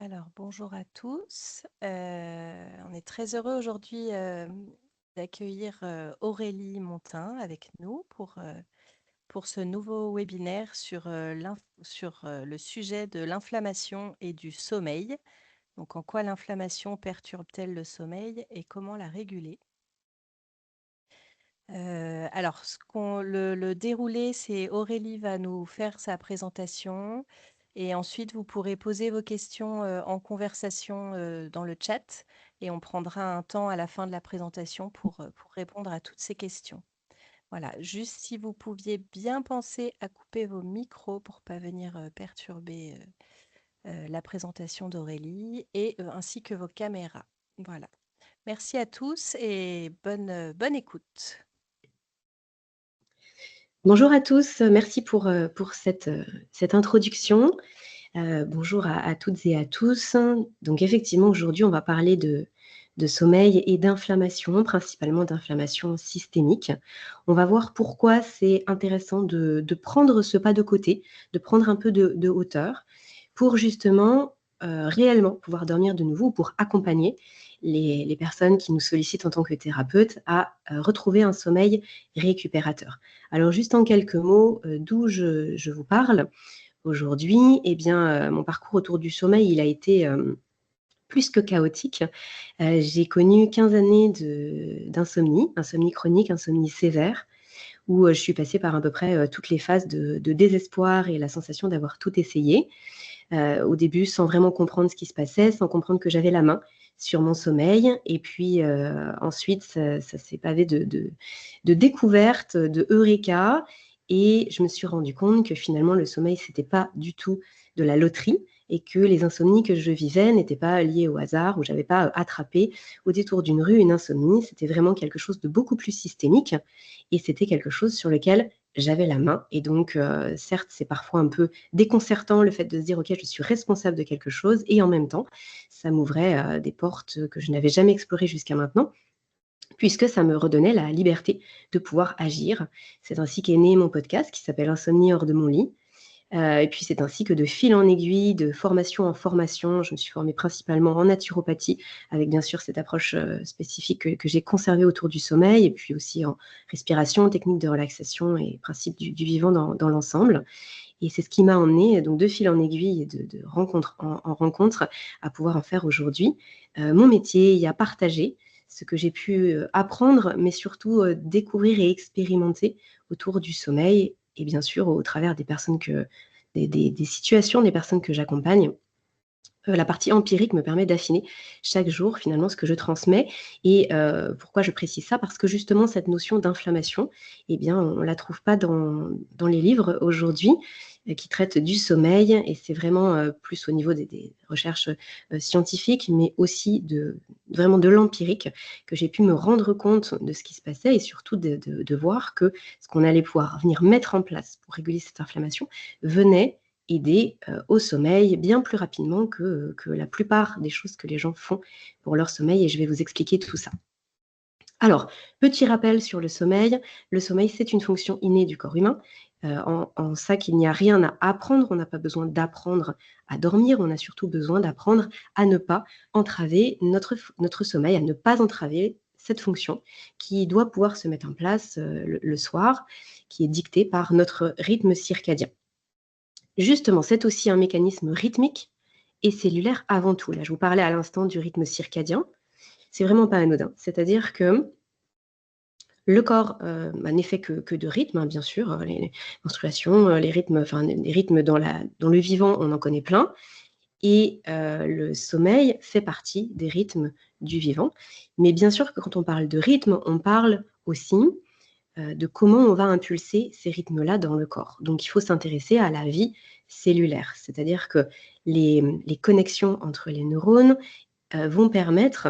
Alors, bonjour à tous. On est très heureux aujourd'hui d'accueillir Aurélie Montin avec nous pour ce nouveau webinaire sur le sujet de l'inflammation et du sommeil. Donc, en quoi l'inflammation perturbe-t-elle le sommeil et comment la réguler? Alors, le déroulé, c'est Aurélie va nous faire sa présentation et ensuite vous pourrez poser vos questions en conversation dans le chat et on prendra un temps à la fin de la présentation pour répondre à toutes ces questions. Voilà, juste si vous pouviez bien penser à couper vos micros pour pas venir perturber la présentation d'Aurélie et ainsi que vos caméras. Voilà. Merci à tous et bonne écoute. Bonjour à tous, merci pour cette introduction. Bonjour à toutes et à tous. Donc effectivement, aujourd'hui, on va parler de sommeil et d'inflammation, principalement d'inflammation systémique. On va voir pourquoi c'est intéressant de prendre ce pas de côté, de prendre un peu de hauteur pour justement, réellement pouvoir dormir de nouveau ou pour accompagner les personnes qui nous sollicitent en tant que thérapeute à, retrouver un sommeil récupérateur. Alors juste en quelques mots, d'où je vous parle aujourd'hui. Eh bien, mon parcours autour du sommeil, il a été, plus que chaotique. J'ai connu 15 années d'insomnie, insomnie chronique, insomnie sévère, où, je suis passée par à peu près, toutes les phases de désespoir et la sensation d'avoir tout essayé. Au début, sans vraiment comprendre ce qui se passait, sans comprendre que j'avais la main sur mon sommeil et puis, ensuite ça s'est pavé de découvertes, de eureka et je me suis rendu compte que finalement le sommeil, c'était pas du tout de la loterie et que les insomnies que je vivais n'étaient pas liées au hasard ou j'avais pas, attrapé au détour d'une rue une insomnie. C'était vraiment quelque chose de beaucoup plus systémique et c'était quelque chose sur lequel j'avais la main et donc, certes, c'est parfois un peu déconcertant le fait de se dire: «OK, je suis responsable de quelque chose» et en même temps, ça m'ouvrait, des portes que je n'avais jamais explorées jusqu'à maintenant, puisque ça me redonnait la liberté de pouvoir agir. C'est ainsi qu'est né mon podcast qui s'appelle «Insomnie hors de mon lit». Et puis c'est ainsi que de fil en aiguille, de formation en formation, je me suis formée principalement en naturopathie avec bien sûr cette approche, spécifique que j'ai conservée autour du sommeil et puis aussi en respiration, techniques de relaxation et principes du vivant dans l'ensemble. Et c'est ce qui m'a emmenée donc de fil en aiguille et de rencontre en rencontre à pouvoir en faire aujourd'hui, mon métier et à partager ce que j'ai pu, apprendre, mais surtout, découvrir et expérimenter autour du sommeil et bien sûr au travers des personnes que des situations des personnes que j'accompagne. La partie empirique me permet d'affiner chaque jour finalement ce que je transmets et pourquoi je précise ça? Parce que justement cette notion d'inflammation eh bien on la trouve pas dans les livres aujourd'hui, qui traitent du sommeil et c'est vraiment, plus au niveau des recherches, scientifiques, mais aussi vraiment de l'empirique que j'ai pu me rendre compte de ce qui se passait et surtout de voir que ce qu'on allait pouvoir venir mettre en place pour réguler cette inflammation venait aider, au sommeil bien plus rapidement que la plupart des choses que les gens font pour leur sommeil et je vais vous expliquer tout ça. Alors, petit rappel sur le sommeil. Le sommeil, c'est une fonction innée du corps humain, en ça qu'il n'y a rien à apprendre. On n'a pas besoin d'apprendre à dormir, on a surtout besoin d'apprendre à ne pas entraver notre sommeil, à ne pas entraver cette fonction qui doit pouvoir se mettre en place, le soir, qui est dictée par notre rythme circadien. Justement, c'est aussi un mécanisme rythmique et cellulaire avant tout. Là, je vous parlais à l'instant du rythme circadien. C'est vraiment pas anodin. C'est-à-dire que le corps, n'est fait que de rythmes, hein, bien sûr, les menstruations, les rythmes, enfin les rythmes dans le vivant, on en connaît plein et le sommeil fait partie des rythmes du vivant. Mais bien sûr que quand on parle de rythme, on parle aussi, de comment on va impulser ces rythmes-là dans le corps. Donc il faut s'intéresser à la vie cellulaire. C'est-à-dire que les connexions entre les neurones, vont permettre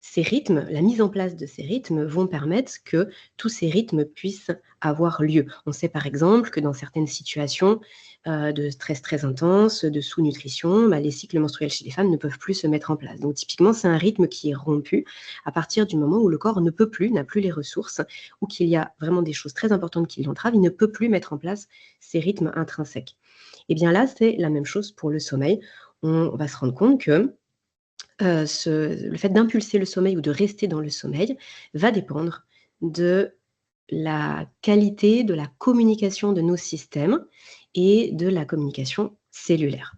ces rythmes, la mise en place de ces rythmes vont permettre que tous ces rythmes puissent avoir lieu. On sait par exemple que dans certaines situations, de stress très intense, de sous-nutrition, les cycles menstruels chez les femmes ne peuvent plus se mettre en place. Donc typiquement, c'est un rythme qui est rompu à partir du moment où le corps ne peut plus, n'a plus les ressources ou qu'il y a vraiment des choses très importantes qui l'entravent, il ne peut plus mettre en place ces rythmes intrinsèques. Et bien là, c'est la même chose pour le sommeil. on va se rendre compte que le fait d'impulser le sommeil ou de rester dans le sommeil va dépendre de la qualité de la communication de nos systèmes et de la communication cellulaire.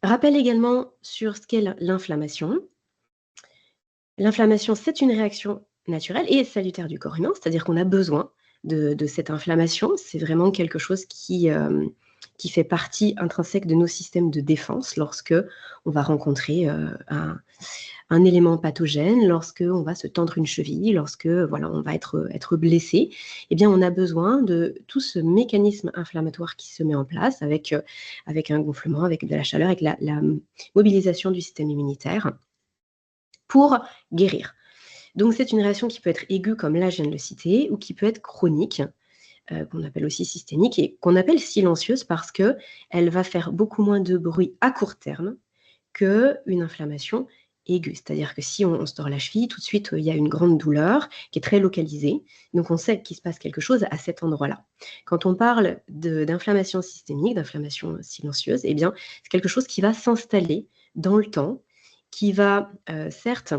Rappel également sur ce qu'est l'inflammation. L'inflammation, c'est une réaction naturelle et salutaire du corps humain, c'est-à-dire qu'on a besoin de cette inflammation. C'est vraiment quelque chose qui fait partie intrinsèque de nos systèmes de défense lorsque on va rencontrer un élément pathogène, lorsque on va se tendre une cheville, lorsque voilà, on va être blessé. Eh bien, on a besoin de tout ce mécanisme inflammatoire qui se met en place avec un gonflement, avec de la chaleur, avec la mobilisation du système immunitaire pour guérir. Donc c'est une réaction qui peut être aiguë, comme là je viens de le citer, ou qui peut être chronique, qu'on appelle aussi systémique et qu'on appelle silencieuse parce qu'elle va faire beaucoup moins de bruit à court terme qu'une inflammation aiguë. C'est-à-dire que si on se tord la cheville, tout de suite, il y a une grande douleur qui est très localisée. Donc on sait qu'il se passe quelque chose à cet endroit-là. Quand on parle d'inflammation systémique, d'inflammation silencieuse, eh bien, c'est quelque chose qui va s'installer dans le temps, qui va certes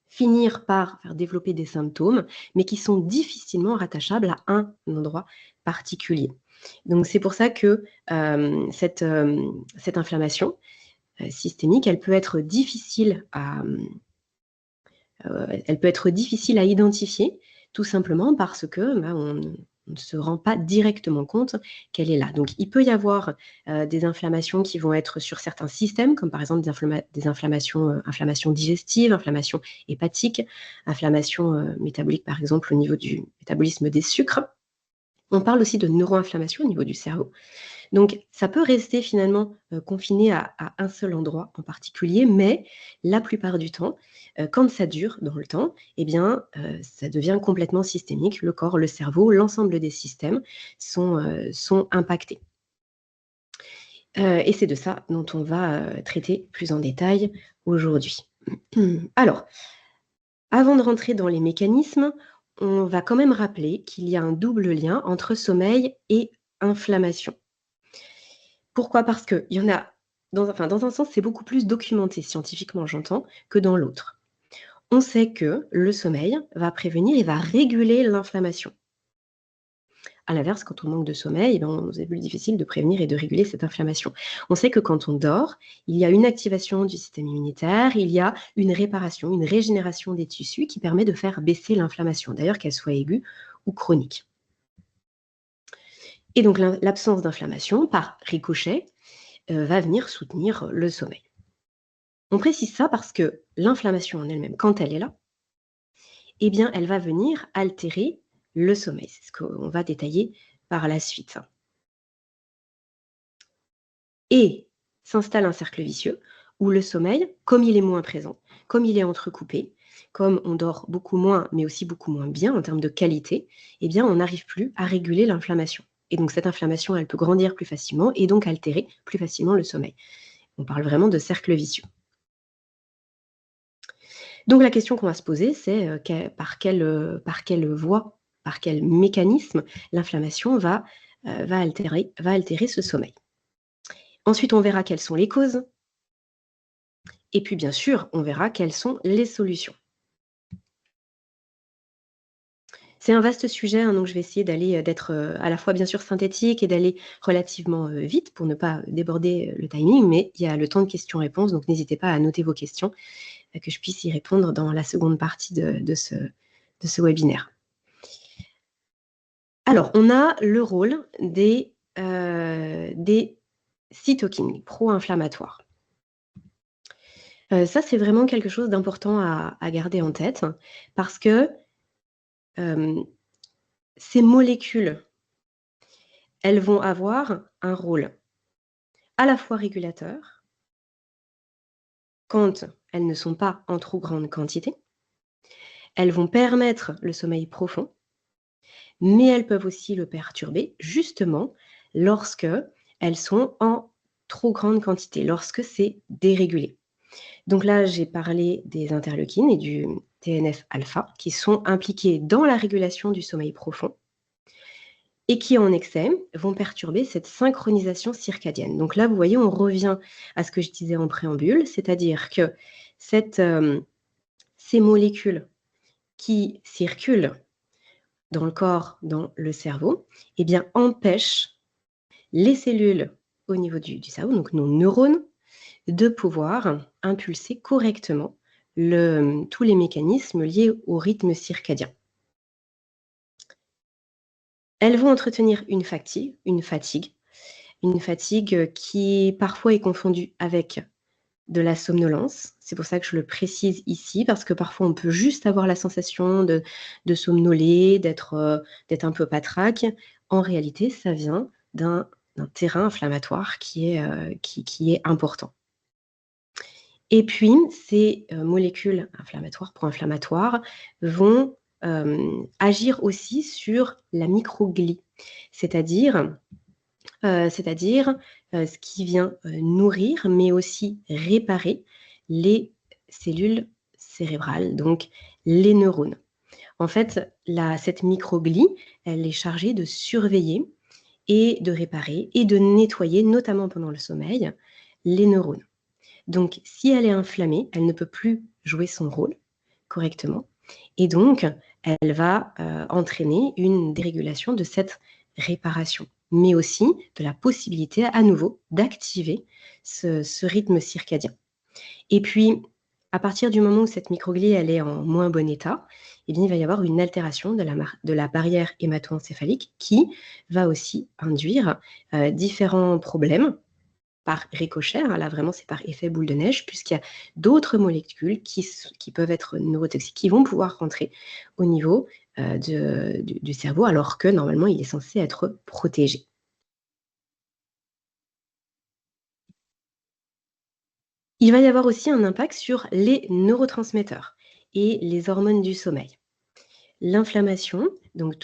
finir par faire développer des symptômes, mais qui sont difficilement rattachables à un endroit particulier. Donc c'est pour ça que cette inflammation systémique, elle peut être difficile à identifier, tout simplement parce que on ne se rend pas directement compte qu'elle est là. Donc il peut y avoir des inflammations qui vont être sur certains systèmes, comme par exemple des inflammations digestives, inflammations hépatiques, inflammations métaboliques par exemple au niveau du métabolisme des sucres. On parle aussi de neuroinflammation au niveau du cerveau. Donc ça peut rester finalement confiné à un seul endroit en particulier, mais la plupart du temps, quand ça dure dans le temps, eh bien, ça devient complètement systémique. Le corps, le cerveau, l'ensemble des systèmes sont impactés. Et c'est de ça dont on va traiter plus en détail aujourd'hui. Alors, avant de rentrer dans les mécanismes, on va quand même rappeler qu'il y a un double lien entre sommeil et inflammation. Pourquoi? Parce qu'il y en a dans un sens, c'est beaucoup plus documenté scientifiquement, j'entends, que dans l'autre. On sait que le sommeil va prévenir et va réguler l'inflammation. À l'inverse, quand on manque de sommeil, c'est plus difficile de prévenir et de réguler cette inflammation. On sait que quand on dort, il y a une activation du système immunitaire, il y a une réparation, une régénération des tissus qui permet de faire baisser l'inflammation, d'ailleurs qu'elle soit aiguë ou chronique. Et donc l'absence d'inflammation, par ricochet, va venir soutenir le sommeil. On précise ça parce que l'inflammation en elle-même, quand elle est là, eh bien, elle va venir altérer le sommeil. C'est ce qu'on va détailler par la suite. Et s'installe un cercle vicieux où le sommeil, comme il est moins présent, comme il est entrecoupé, comme on dort beaucoup moins, mais aussi beaucoup moins bien en termes de qualité, eh bien, on n'arrive plus à réguler l'inflammation. Et donc, cette inflammation, elle peut grandir plus facilement et donc altérer plus facilement le sommeil. On parle vraiment de cercle vicieux. Donc la question qu'on va se poser, c'est par quelle voie, par quel mécanisme l'inflammation va altérer ce sommeil. Ensuite, on verra quelles sont les causes. Et puis, bien sûr, on verra quelles sont les solutions. C'est un vaste sujet, hein, donc je vais essayer d'être à la fois bien sûr synthétique et d'aller relativement vite pour ne pas déborder le timing, mais il y a le temps de questions-réponses, donc n'hésitez pas à noter vos questions, que je puisse y répondre dans la seconde partie de ce webinaire. Alors, on a le rôle des cytokines pro-inflammatoires. Ça, c'est vraiment quelque chose d'important à garder en tête parce que ces molécules, elles vont avoir un rôle à la fois régulateur, quand elles ne sont pas en trop grande quantité. Elles vont permettre le sommeil profond, mais elles peuvent aussi le perturber, justement, lorsque elles sont en trop grande quantité, lorsque c'est dérégulé. Donc là, j'ai parlé des interleukines et du TNF-alpha qui sont impliqués dans la régulation du sommeil profond. et qui, en excès, vont perturber cette synchronisation circadienne. Donc là, vous voyez, on revient à ce que je disais en préambule, c'est-à-dire que ces molécules qui circulent dans le corps, dans le cerveau, eh bien, empêchent les cellules au niveau du cerveau, donc nos neurones, de pouvoir impulser correctement tous les mécanismes liés au rythme circadien. Elles vont entretenir une fatigue qui parfois est confondue avec de la somnolence. C'est pour ça que je le précise ici, parce que parfois on peut juste avoir la sensation de somnoler, d'être un peu patraque. En réalité, ça vient d'un terrain inflammatoire qui est important. Et puis, ces molécules inflammatoires, pro-inflammatoires, vont agir aussi sur la microglie, c'est-à-dire ce qui vient nourrir, mais aussi réparer les cellules cérébrales, donc les neurones. En fait, cette microglie, elle est chargée de surveiller et de réparer et de nettoyer, notamment pendant le sommeil, les neurones. Donc, si elle est inflammée, elle ne peut plus jouer son rôle correctement et donc elle va entraîner une dérégulation de cette réparation, mais aussi de la possibilité à nouveau d'activer ce rythme circadien. Et puis, à partir du moment où cette microglie elle est en moins bon état, eh bien, il va y avoir une altération de la barrière hémato-encéphalique qui va aussi induire différents problèmes par ricochet, hein, là vraiment c'est par effet boule de neige, puisqu'il y a d'autres molécules qui peuvent être neurotoxiques, qui vont pouvoir rentrer au niveau du cerveau, alors que normalement il est censé être protégé. Il va y avoir aussi un impact sur les neurotransmetteurs et les hormones du sommeil. L'inflammation, donc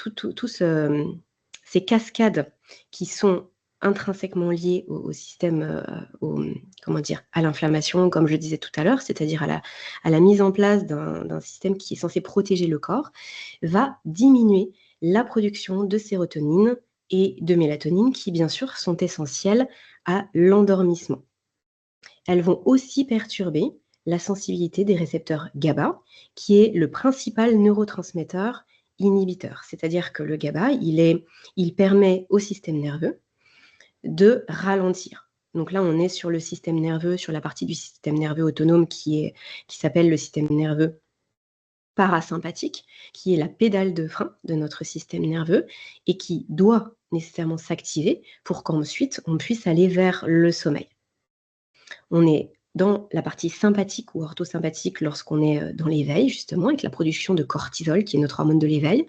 ces cascades qui sont intrinsèquement liées au système, comment dire? À l'inflammation, comme je le disais tout à l'heure, c'est-à-dire à la mise en place d'un système qui est censé protéger le corps, va diminuer la production de sérotonine et de mélatonine qui, bien sûr, sont essentielles à l'endormissement. Elles vont aussi perturber la sensibilité des récepteurs GABA, qui est le principal neurotransmetteur inhibiteur. C'est-à-dire que le GABA, il permet au système nerveux de ralentir. Donc là, on est sur le système nerveux, sur la partie du système nerveux autonome qui s'appelle le système nerveux parasympathique, qui est la pédale de frein de notre système nerveux et qui doit nécessairement s'activer pour qu'ensuite on puisse aller vers le sommeil. On est dans la partie sympathique ou orthosympathique lorsqu'on est dans l'éveil, justement, avec la production de cortisol, qui est notre hormone de l'éveil.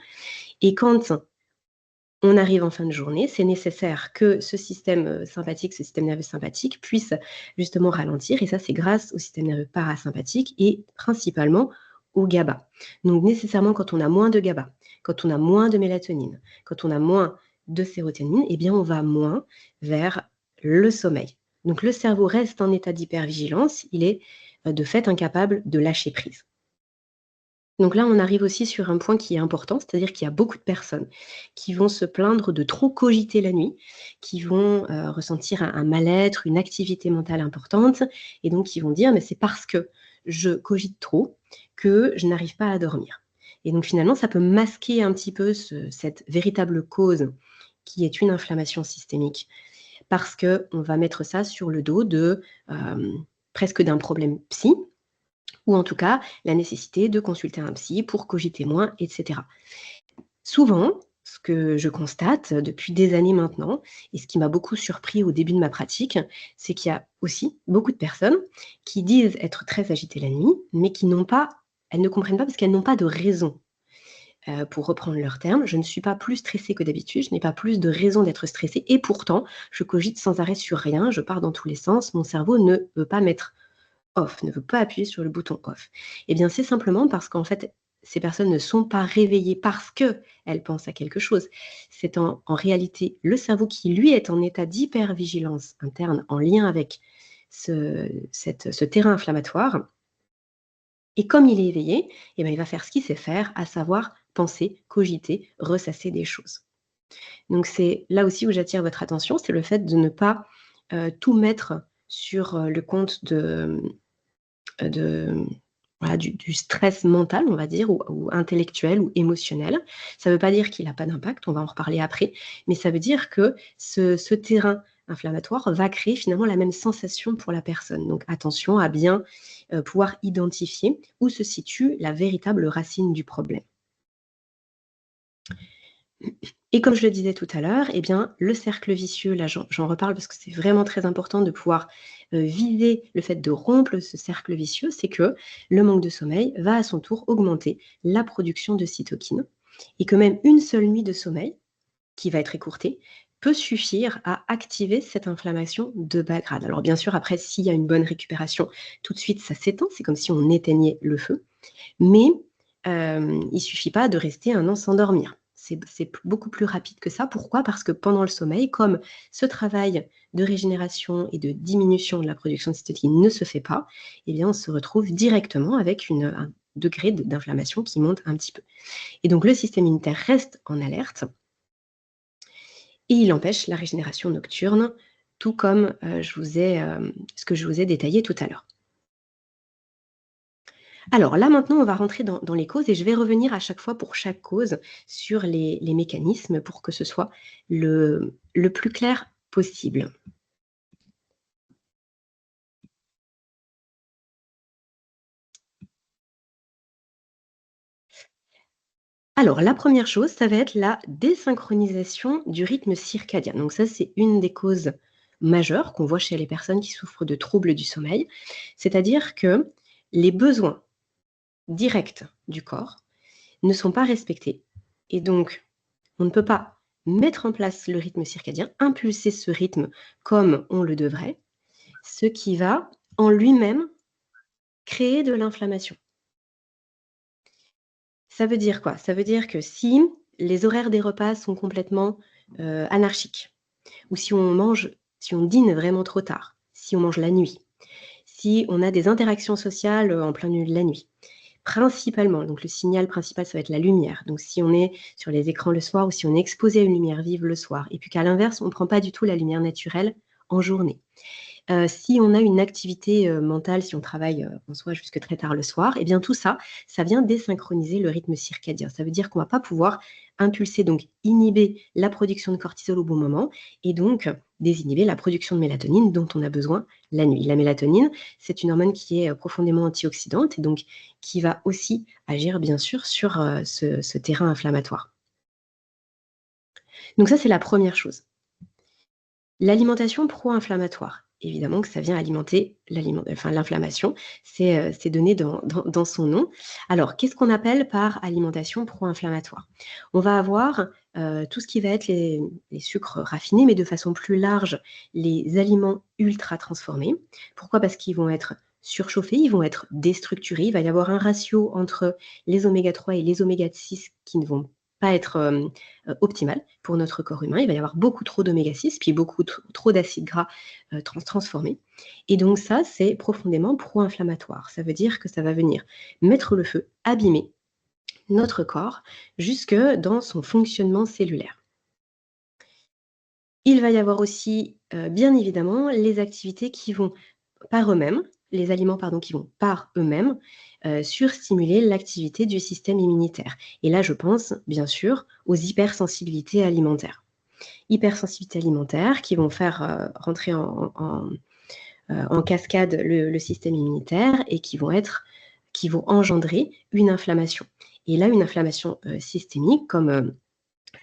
Et quand on arrive en fin de journée, c'est nécessaire que ce système sympathique, ce système nerveux sympathique, puisse justement ralentir. Et ça, c'est grâce au système nerveux parasympathique et principalement au GABA. Donc, nécessairement, quand on a moins de GABA, quand on a moins de mélatonine, quand on a moins de sérotonine, eh bien, on va moins vers le sommeil. Donc, le cerveau reste en état d'hypervigilance. Il est de fait incapable de lâcher prise. Donc là, on arrive aussi sur un point qui est important, c'est-à-dire qu'il y a beaucoup de personnes qui vont se plaindre de trop cogiter la nuit, qui vont ressentir un mal-être, une activité mentale importante, et donc qui vont dire: «Mais c'est parce que je cogite trop que je n'arrive pas à dormir». Et donc finalement, ça peut masquer un petit peu cette véritable cause qui est une inflammation systémique, parce qu'on va mettre ça sur le dos presque d'un problème psy, ou en tout cas la nécessité de consulter un psy pour cogiter moins, etc. Souvent, ce que je constate depuis des années maintenant, et ce qui m'a beaucoup surpris au début de ma pratique, c'est qu'il y a aussi beaucoup de personnes qui disent être très agitées la nuit, mais elles ne comprennent pas parce qu'elles n'ont pas de raison. Pour reprendre leurs termes, je ne suis pas plus stressée que d'habitude, je n'ai pas plus de raison d'être stressée et pourtant, je cogite sans arrêt sur rien, je pars dans tous les sens, mon cerveau ne veut pas mettre off, ne veut pas appuyer sur le bouton off. Eh bien, c'est simplement parce qu'en fait, ces personnes ne sont pas réveillées parce qu'elles pensent à quelque chose. C'est en réalité le cerveau qui, lui, est en état d'hypervigilance interne en lien avec ce terrain inflammatoire. Et comme il est éveillé, eh bien, il va faire ce qu'il sait faire, à savoir penser, cogiter, ressasser des choses. Donc c'est là aussi où j'attire votre attention, c'est le fait de ne pas, tout mettre sur, le compte de voilà, du stress mental, on va dire, ou intellectuel ou émotionnel. Ça ne veut pas dire qu'il a pas d'impact, on va en reparler après, mais ça veut dire que ce terrain inflammatoire va créer finalement la même sensation pour la personne. Donc attention à bien, pouvoir identifier où se situe la véritable racine du problème. Et comme je le disais tout à l'heure, eh bien, le cercle vicieux, là, j'en reparle parce que c'est vraiment très important de pouvoir, viser le fait de rompre ce cercle vicieux. C'est que le manque de sommeil va à son tour augmenter la production de cytokines et que même une seule nuit de sommeil, qui va être écourtée, peut suffire à activer cette inflammation de bas grade. Alors bien sûr, après, s'il y a une bonne récupération, tout de suite ça s'éteint, c'est comme si on éteignait le feu. Mais, il suffit pas de rester un an sans dormir. C'est beaucoup plus rapide que ça. Pourquoi? Parce que pendant le sommeil, comme ce travail de régénération et de diminution de la production de cytokines ne se fait pas, eh bien, on se retrouve directement avec un degré d'inflammation qui monte un petit peu. Et donc le système immunitaire reste en alerte et il empêche la régénération nocturne, tout comme, ce que je vous ai détaillé tout à l'heure. Alors là, maintenant, on va rentrer dans les causes et je vais revenir à chaque fois pour chaque cause sur les mécanismes pour que ce soit le plus clair possible. Alors la première chose, ça va être la désynchronisation du rythme circadien. Donc ça, c'est une des causes majeures qu'on voit chez les personnes qui souffrent de troubles du sommeil. C'est-à-dire que les besoins directs du corps ne sont pas respectés et donc on ne peut pas mettre en place le rythme circadien, impulser ce rythme comme on le devrait, ce qui va en lui-même créer de l'inflammation. Ça veut dire quoi? Ça veut dire que si les horaires des repas sont complètement, anarchiques, ou si on dîne vraiment trop tard, si on mange la nuit, si on a des interactions sociales, en plein milieu de la nuit. Principalement, donc le signal principal, ça va être la lumière. Donc si on est sur les écrans le soir ou si on est exposé à une lumière vive le soir et puis qu'à l'inverse, on ne prend pas du tout la lumière naturelle en journée. Si on a une activité, mentale, si on travaille, en soi jusque très tard le soir, et bien tout ça, ça vient désynchroniser le rythme circadien. Ça veut dire qu'on va pas pouvoir impulser, donc inhiber la production de cortisol au bon moment et donc désinhiber la production de mélatonine dont on a besoin la nuit. La mélatonine, c'est une hormone qui est, profondément antioxydante et donc qui va aussi agir bien sûr sur, ce terrain inflammatoire. Donc ça, c'est la première chose. L'alimentation pro-inflammatoire, évidemment que ça vient alimenter l'inflammation, c'est donné dans son nom. Alors, qu'est-ce qu'on appelle par alimentation pro-inflammatoire? On va avoir, tout ce qui va être les sucres raffinés, mais de façon plus large, les aliments ultra transformés. Pourquoi? Parce qu'ils vont être surchauffés, ils vont être déstructurés, il va y avoir un ratio entre les oméga 3 et les oméga 6 qui ne vont pas être, optimales pour notre corps humain. Il va y avoir beaucoup trop d'oméga 6, puis beaucoup trop d'acides gras, transformés et donc ça, c'est profondément pro-inflammatoire. Ça veut dire que ça va venir mettre le feu, abîmer notre corps jusque dans son fonctionnement cellulaire. Il va y avoir aussi, bien évidemment, les activités qui vont par eux-mêmes, les aliments pardon, qui vont par eux-mêmes, surstimuler l'activité du système immunitaire et là, je pense bien sûr aux hypersensibilités alimentaires. Hypersensibilités alimentaires qui vont faire, rentrer en cascade le système immunitaire et qui vont engendrer une inflammation et là, une inflammation, systémique comme,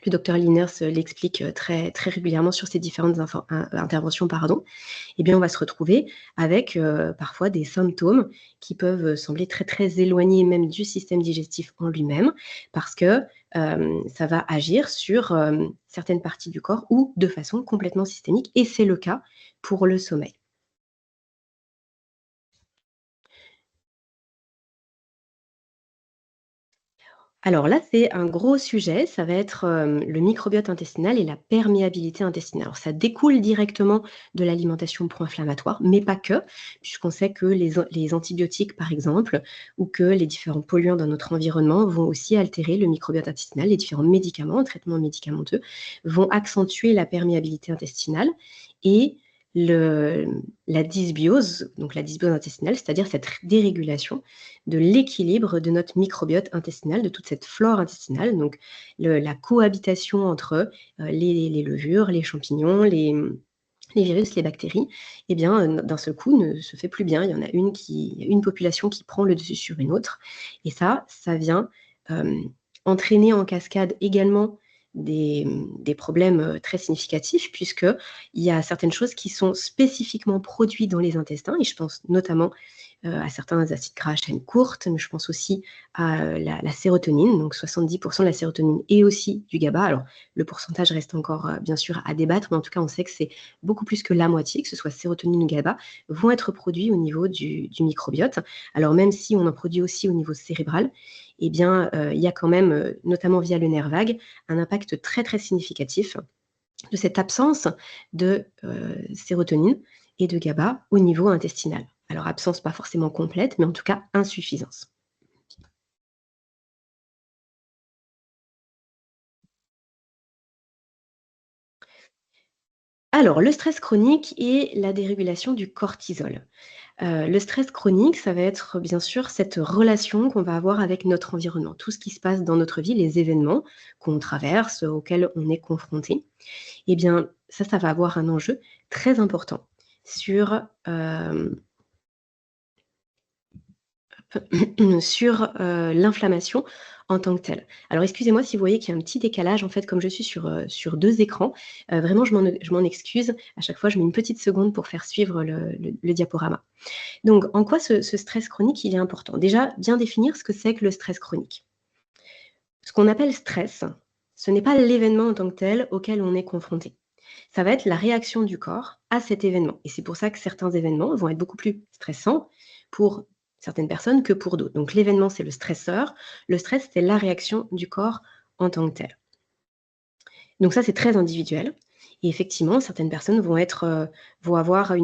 le docteur Liners l'explique, très très régulièrement sur ses différentes interventions, pardon, eh bien, on va se retrouver avec, parfois des symptômes qui peuvent, sembler très, très éloignés même du système digestif en lui-même parce que, ça va agir sur, certaines parties du corps ou de façon complètement systémique et c'est le cas pour le sommeil. Alors là, c'est un gros sujet, ça va être, le microbiote intestinal et la perméabilité intestinale. Alors ça découle directement de l'alimentation pro-inflammatoire, mais pas que, puisqu'on sait que les antibiotiques, par exemple, ou que les différents polluants dans notre environnement vont aussi altérer le microbiote intestinal. Les différents médicaments, traitements médicamenteux, vont accentuer la perméabilité intestinale et le la dysbiose, donc la dysbiose intestinale, c'est-à-dire cette dérégulation de l'équilibre de notre microbiote intestinal, de toute cette flore intestinale, donc la cohabitation entre les levures, les champignons, les virus, les bactéries, eh bien, d'un seul coup, ne se fait plus bien. Il y a une population qui prend le dessus sur une autre. Et ça vient entraîner en cascade également des problèmes très significatifs, puisqu'il y a certaines choses qui sont spécifiquement produites dans les intestins, et je pense notamment à certains acides gras à chaîne courte, mais je pense aussi à la sérotonine, donc 70 de la sérotonine et aussi du GABA. Alors, le pourcentage reste encore, bien sûr à débattre, mais en tout cas, on sait que c'est beaucoup plus que la moitié, que ce soit sérotonine ou GABA, vont être produits au niveau du microbiote. Alors même si on en produit aussi au niveau cérébral, eh bien, il y a quand même, notamment via le nerf vague, un impact très, très significatif de cette absence de, sérotonine et de GABA au niveau intestinal. Alors absence pas forcément complète, mais en tout cas insuffisance. Alors le stress chronique et la dérégulation du cortisol. Le stress chronique, ça va être bien sûr cette relation qu'on va avoir avec notre environnement, tout ce qui se passe dans notre vie, les événements qu'on traverse, auxquels on est confronté. Eh bien ça va avoir un enjeu très important sur, sur, l'inflammation en tant que telle. Alors excusez-moi si vous voyez qu'il y a un petit décalage, en fait, comme je suis sur 2 écrans, vraiment je m'en excuse. À chaque fois, je mets une petite seconde pour faire suivre le diaporama. Donc en quoi ce stress chronique, il est important? Déjà, bien définir ce que c'est que le stress chronique. Ce qu'on appelle stress, ce n'est pas l'événement en tant que tel auquel on est confronté. Ça va être la réaction du corps à cet événement, et c'est pour ça que certains événements vont être beaucoup plus stressants pour certaines personnes que pour d'autres. Donc l'événement, c'est le stresseur, le stress, c'est la réaction du corps en tant que tel. Donc ça, c'est très individuel, et effectivement, certaines personnes vont avoir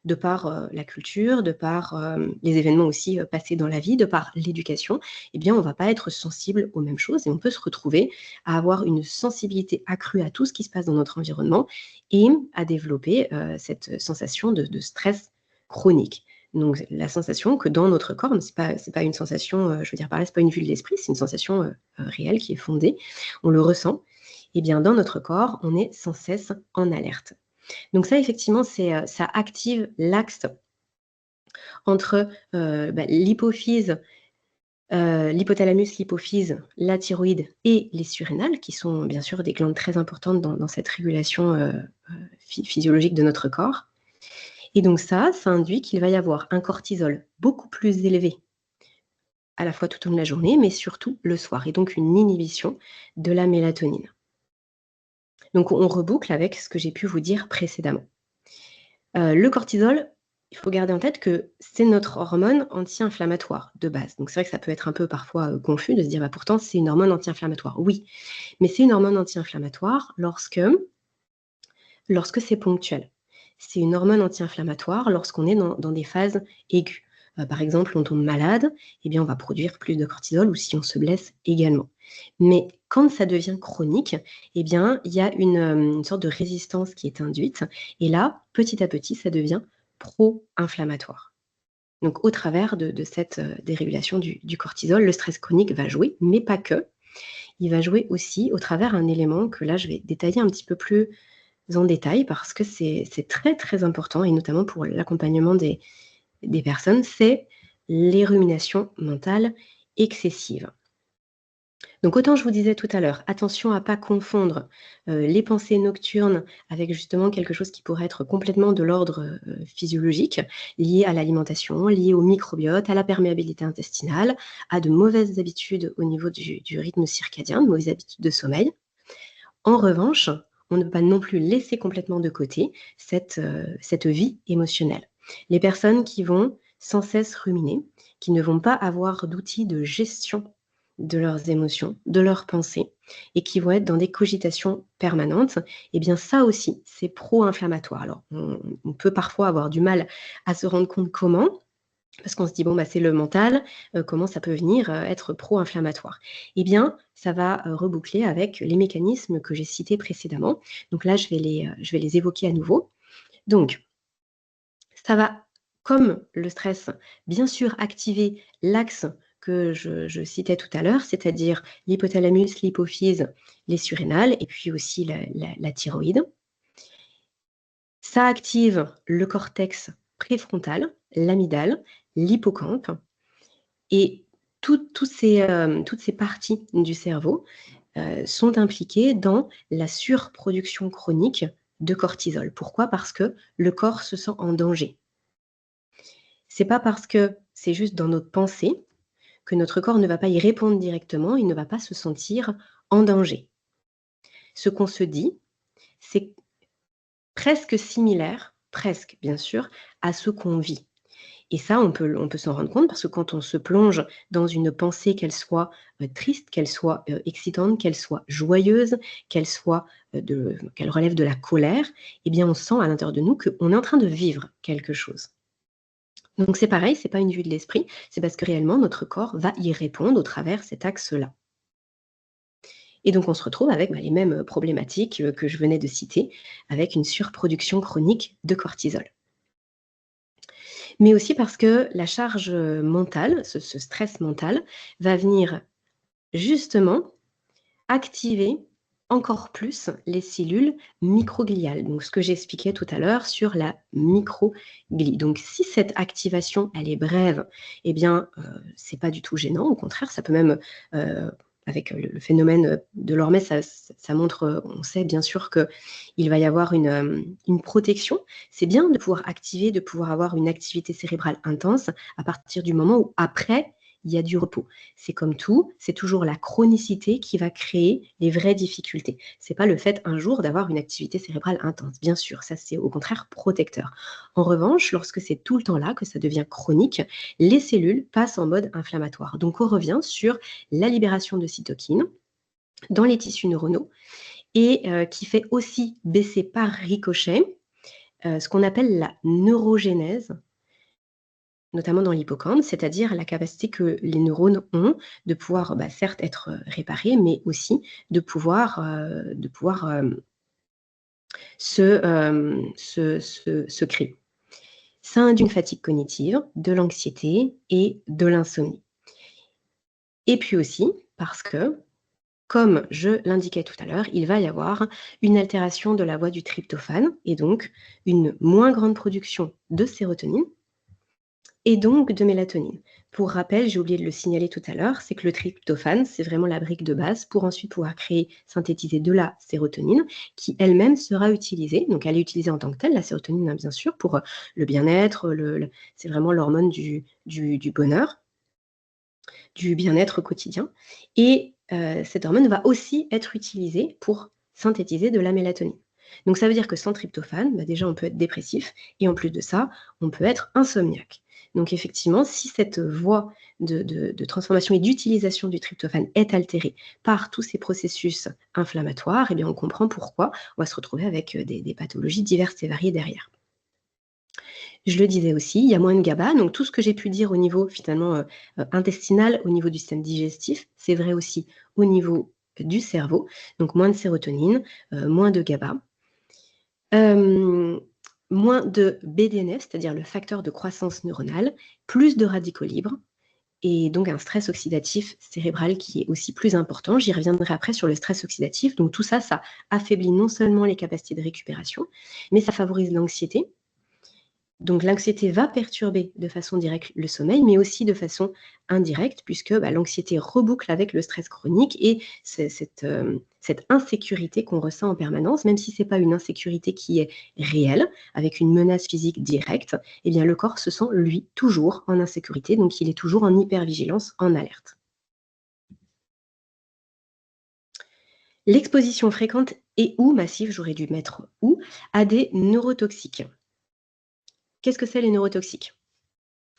de par, la culture, de par, les événements aussi, passés dans la vie, de par l'éducation, eh bien, on va pas être sensible aux mêmes choses, et on peut se retrouver à avoir une sensibilité accrue à tout ce qui se passe dans notre environnement, et à développer, cette sensation de stress chronique. Donc la sensation que dans notre corps, c'est pas une sensation, je veux dire par là, c'est pas une vue de l'esprit, c'est une sensation, réelle qui est fondée. On le ressent. Eh bien, dans notre corps, on est sans cesse en alerte. Donc ça, effectivement, ça active l'axe entre, l'hypophyse, l'hypothalamus, l'hypophyse, la thyroïde et les surrénales, qui sont bien sûr des glandes très importantes dans cette régulation, physiologique de notre corps. Et donc ça induit qu'il va y avoir un cortisol beaucoup plus élevé, à la fois tout au long de la journée, mais surtout le soir, et donc une inhibition de la mélatonine. Donc on reboucle avec ce que j'ai pu vous dire précédemment. Le cortisol, il faut garder en tête que c'est notre hormone anti-inflammatoire de base. Donc c'est vrai que ça peut être un peu parfois, confus de se dire: «Bah, pourtant c'est une hormone anti-inflammatoire». Oui, mais c'est une hormone anti-inflammatoire lorsque c'est ponctuel. C'est une hormone anti-inflammatoire lorsqu'on est dans des phases aiguës. Par exemple, on tombe malade, eh bien on va produire plus de cortisol, ou si on se blesse également. Mais quand ça devient chronique, eh bien il y a une sorte de résistance qui est induite, et là, petit à petit, ça devient pro-inflammatoire. Donc au travers de cette, dérégulation du cortisol, le stress chronique va jouer, mais pas que. Il va jouer aussi au travers un élément que là je vais détailler un petit peu plus en détail, parce que c'est très, très important, et notamment pour l'accompagnement des personnes, c'est les ruminations mentales excessives. Donc autant je vous disais tout à l'heure, attention à pas confondre, les pensées nocturnes avec justement quelque chose qui pourrait être complètement de l'ordre, physiologique, lié à l'alimentation, lié au microbiote, à la perméabilité intestinale, à de mauvaises habitudes au niveau du rythme circadien, de mauvaises habitudes de sommeil. En revanche, on ne peut pas non plus laisser complètement de côté cette vie émotionnelle. Les personnes qui vont sans cesse ruminer, qui ne vont pas avoir d'outils de gestion de leurs émotions, de leurs pensées et qui vont être dans des cogitations permanentes, eh bien ça aussi, c'est pro-inflammatoire. Alors, on peut parfois avoir du mal à se rendre compte comment, parce qu'on se dit: «Bon, bah, c'est le mental, comment ça peut venir, être pro-inflammatoire?» Eh bien, ça va, reboucler avec les mécanismes que j'ai cités précédemment. Donc là, je vais les évoquer à nouveau. Donc, ça va, comme le stress, bien sûr activer l'axe que je citais tout à l'heure, c'est-à-dire l'hypothalamus, l'hypophyse, les surrénales et puis aussi la thyroïde. Ça active le cortex préfrontal, l'amygdale, l'hippocampe et toutes ces parties du cerveau, sont impliquées dans la surproduction chronique de cortisol. Pourquoi? Parce que le corps se sent en danger. C'est pas parce que c'est juste dans notre pensée que notre corps ne va pas y répondre directement, il ne va pas se sentir en danger. Ce qu'on se dit, c'est presque similaire, presque bien sûr, à ce qu'on vit. Et ça, on peut s'en rendre compte parce que quand on se plonge dans une pensée, qu'elle soit, triste, qu'elle soit, excitante, qu'elle soit joyeuse, qu'elle soit, qu'elle relève de la colère, eh bien on sent à l'intérieur de nous qu'on est en train de vivre quelque chose. Donc c'est pareil, c'est pas une vue de l'esprit, c'est parce que réellement notre corps va y répondre au travers cet axe-là. Et donc on se retrouve avec, bah, les mêmes, problématiques, que je venais de citer, avec une surproduction chronique de cortisol. Mais aussi parce que la charge, mentale, ce stress mental va venir justement activer encore plus les cellules microgliales. Donc ce que j'expliquais tout à l'heure sur la microglie. Donc si cette activation, elle est brève, eh bien, c'est pas du tout gênant. Au contraire, ça peut même, heu, avec le phénomène, de l'hormèse, ça montre, on sait bien sûr qu'il va y avoir une protection. C'est bien de pouvoir activer, de pouvoir avoir une activité cérébrale intense à partir du moment où après, il y a du repos. C'est comme tout, c'est toujours la chronicité qui va créer les vraies difficultés. C'est pas le fait un jour d'avoir une activité cérébrale intense, bien sûr, ça c'est au contraire protecteur. En revanche, lorsque c'est tout le temps là, que ça devient chronique, les cellules passent en mode inflammatoire. Donc on revient sur la libération de cytokines dans les tissus neuronaux et qui fait aussi baisser par ricochet, ce qu'on appelle la neurogénèse notamment dans l'hippocampe, c'est-à-dire la capacité que les neurones ont de pouvoir, bah, certes être, réparés, mais aussi de pouvoir, se créer. Ça induit une fatigue cognitive, de l'anxiété et de l'insomnie. Et puis aussi parce que, comme je l'indiquais tout à l'heure, il va y avoir une altération de la voie du tryptophane et donc une moins grande production de sérotonine et donc de mélatonine. Pour rappel, j'ai oublié de le signaler tout à l'heure, c'est que le tryptophane, c'est vraiment la brique de base pour ensuite pouvoir créer, synthétiser de la sérotonine qui elle-même sera utilisée. Donc elle est utilisée en tant que telle, la sérotonine, hein, bien sûr, pour, le bien-être, c'est vraiment l'hormone du bonheur, du bien-être quotidien et cette hormone va aussi être utilisée pour synthétiser de la mélatonine. Donc ça veut dire que sans tryptophane, bah, déjà on peut être dépressif et en plus de ça, on peut être insomniaque. Donc effectivement, si cette voie de transformation et d'utilisation du tryptophane est altérée par tous ces processus inflammatoires, eh bien on comprend pourquoi on va se retrouver avec, des pathologies diverses et variées derrière. Je le disais aussi, il y a moins de GABA, donc tout ce que j'ai pu dire au niveau finalement, intestinal, au niveau du système digestif, c'est vrai aussi au niveau du cerveau, donc moins de sérotonine, moins de GABA. Hem, Moins de BDNF, c'est-à-dire le facteur de croissance neuronale, plus de radicaux libres et donc un stress oxydatif cérébral qui est aussi plus important. J'y reviendrai après sur le stress oxydatif. Donc tout ça, ça affaiblit non seulement les capacités de récupération, mais ça favorise l'anxiété. Donc l'anxiété va perturber de façon directe le sommeil, mais aussi de façon indirecte puisque, bah, l'anxiété reboucle avec le stress chronique et cette insécurité qu'on ressent en permanence, même si c'est pas une insécurité qui est réelle, avec une menace physique directe, eh bien le corps se sent lui toujours en insécurité, donc il est toujours en hypervigilance, en alerte. L'exposition fréquente et ou massive, j'aurais dû mettre ou, à des neurotoxiques. Qu'est-ce que c'est les neurotoxiques?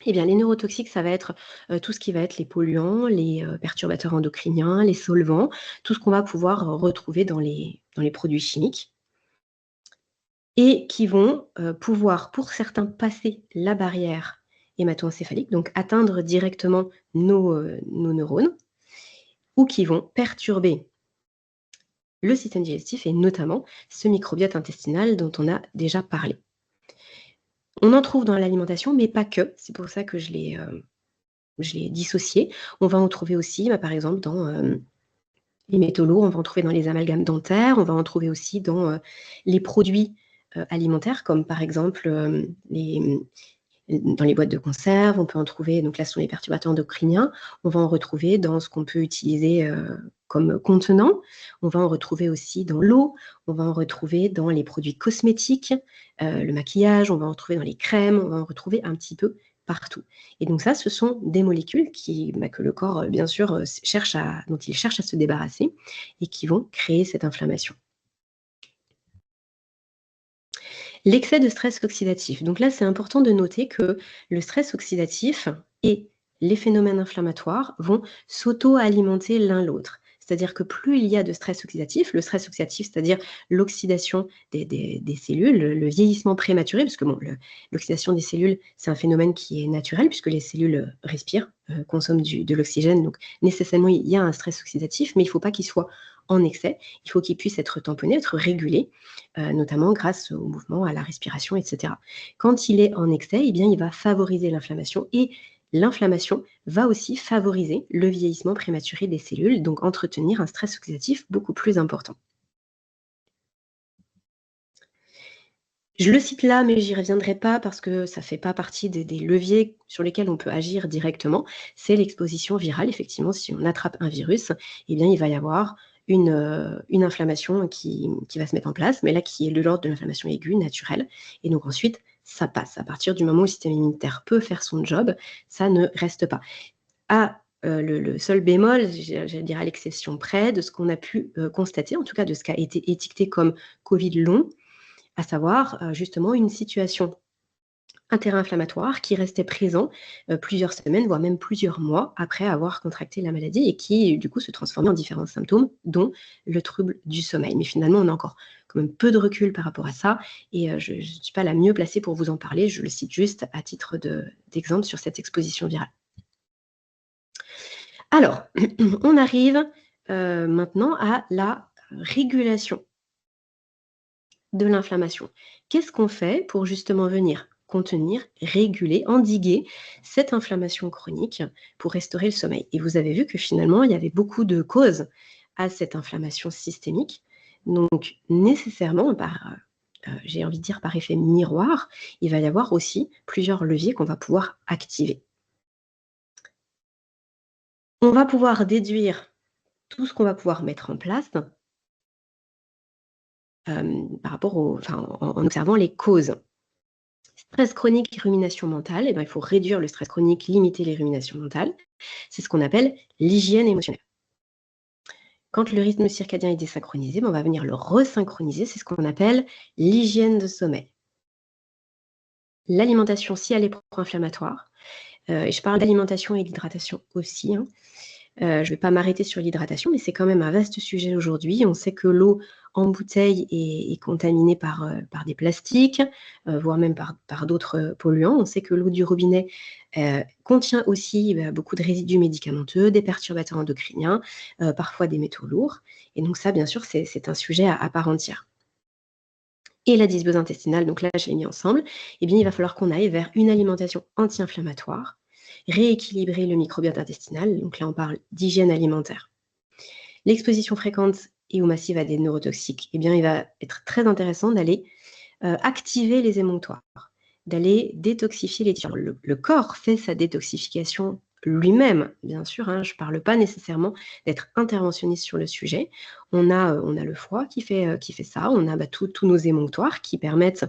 Eh bien, les neurotoxiques, ça va être, tout ce qui va être les polluants, les, perturbateurs endocriniens, les solvants, tout ce qu'on va pouvoir, retrouver dans les produits chimiques et qui vont, pouvoir, pour certains, passer la barrière hémato-encéphalique, donc atteindre directement nos neurones ou qui vont perturber le système digestif et notamment ce microbiote intestinal dont on a déjà parlé. On en trouve dans l'alimentation, mais pas que. C'est pour ça que je l'ai dissocié. On va en trouver aussi, bah, par exemple, dans, les métaux lourds, on va en trouver dans les amalgames dentaires, on va en trouver aussi dans, les produits, alimentaires comme par exemple, dans les boîtes de conserve, on peut en trouver, donc là ce sont les perturbateurs endocriniens, on va en retrouver dans ce qu'on peut utiliser, comme contenant, on va en retrouver aussi dans l'eau, on va en retrouver dans les produits cosmétiques, le maquillage, on va en retrouver dans les crèmes, on va en retrouver un petit peu partout et donc ça, ce sont des molécules qui, bah, que le corps, bien sûr, dont il cherche à se débarrasser et qui vont créer cette inflammation. L'excès de stress oxydatif. Donc là, c'est important de noter que le stress oxydatif et les phénomènes inflammatoires vont s'auto-alimenter l'un l'autre. C'est-à-dire que plus il y a de stress oxydatif, le stress oxydatif, c'est-à-dire l'oxydation des cellules, le vieillissement prématuré, parce que bon, l'oxydation des cellules, c'est un phénomène qui est naturel, puisque les cellules respirent, consomment de l'oxygène, donc nécessairement il y a un stress oxydatif, mais il ne faut pas qu'il soit en excès, il faut qu'il puisse être tamponné, être régulé, notamment grâce au mouvement, à la respiration, etc. Quand il est en excès, eh bien, il va favoriser l'inflammation et l'inflammation va aussi favoriser le vieillissement prématuré des cellules, donc entretenir un stress oxydatif beaucoup plus important. Je le cite là, mais j'y reviendrai pas parce que ça fait pas partie des leviers sur lesquels on peut agir directement. C'est l'exposition virale. Effectivement, si on attrape un virus, eh bien, il va y avoir une inflammation qui va se mettre en place, mais là, qui est de l'ordre de l'inflammation aiguë, naturelle. Et donc ensuite, ça passe. À partir du moment où le système immunitaire peut faire son job, ça ne reste pas. Le seul bémol, j'allais dire à l'exception près, de ce qu'on a pu constater, en tout cas de ce qui a été étiqueté comme Covid long, à savoir, justement une situation inter-inflammatoire qui restait présent, plusieurs semaines, voire même plusieurs mois après avoir contracté la maladie et qui, du coup, se transformait en différents symptômes, dont le trouble du sommeil. Mais finalement, on a encore quand même peu de recul par rapport à ça et je ne suis pas la mieux placée pour vous en parler. Je le cite juste à titre d'exemple sur cette exposition virale. Alors, on arrive, maintenant à la régulation de l'inflammation. Qu'est-ce qu'on fait pour justement venir contenir, réguler, endiguer cette inflammation chronique pour restaurer le sommeil? Et vous avez vu que finalement, il y avait beaucoup de causes à cette inflammation systémique. Donc nécessairement, j'ai envie de dire par effet miroir, il va y avoir aussi plusieurs leviers qu'on va pouvoir activer. On va pouvoir déduire tout ce qu'on va pouvoir mettre en place, par rapport en observant les causes. Stress chronique et rumination mentale, eh ben, il faut réduire le stress chronique, limiter les ruminations mentales. C'est ce qu'on appelle l'hygiène émotionnelle. Quand le rythme circadien est désynchronisé, ben, on va venir le resynchroniser. C'est ce qu'on appelle l'hygiène de sommeil. L'alimentation, si elle est pro-inflammatoire, et je parle d'alimentation et d'hydratation aussi, hein. Je ne vais pas m'arrêter sur l'hydratation, mais c'est quand même un vaste sujet aujourd'hui. On sait que l'eau en bouteille est contaminée par des plastiques, voire même par d'autres, polluants. On sait que l'eau du robinet, contient aussi, bah, beaucoup de résidus médicamenteux, des perturbateurs endocriniens, parfois des métaux lourds et donc ça, bien sûr, c'est un sujet à part entière et la dysbiose intestinale, donc là, je l'ai mis ensemble, eh bien, il va falloir qu'on aille vers une alimentation anti-inflammatoire, rééquilibrer le microbiote intestinal, donc là, on parle d'hygiène alimentaire. L'exposition fréquente et ou massive à des neurotoxiques, eh bien, il va être très intéressant d'aller, activer les émonctoires, d'aller détoxifier les tissus. Le corps fait sa détoxification lui-même, bien sûr, hein, je ne parle pas nécessairement d'être interventionniste sur le sujet. On a le foie qui fait ça, on a, bah, tous nos émonctoires qui permettent,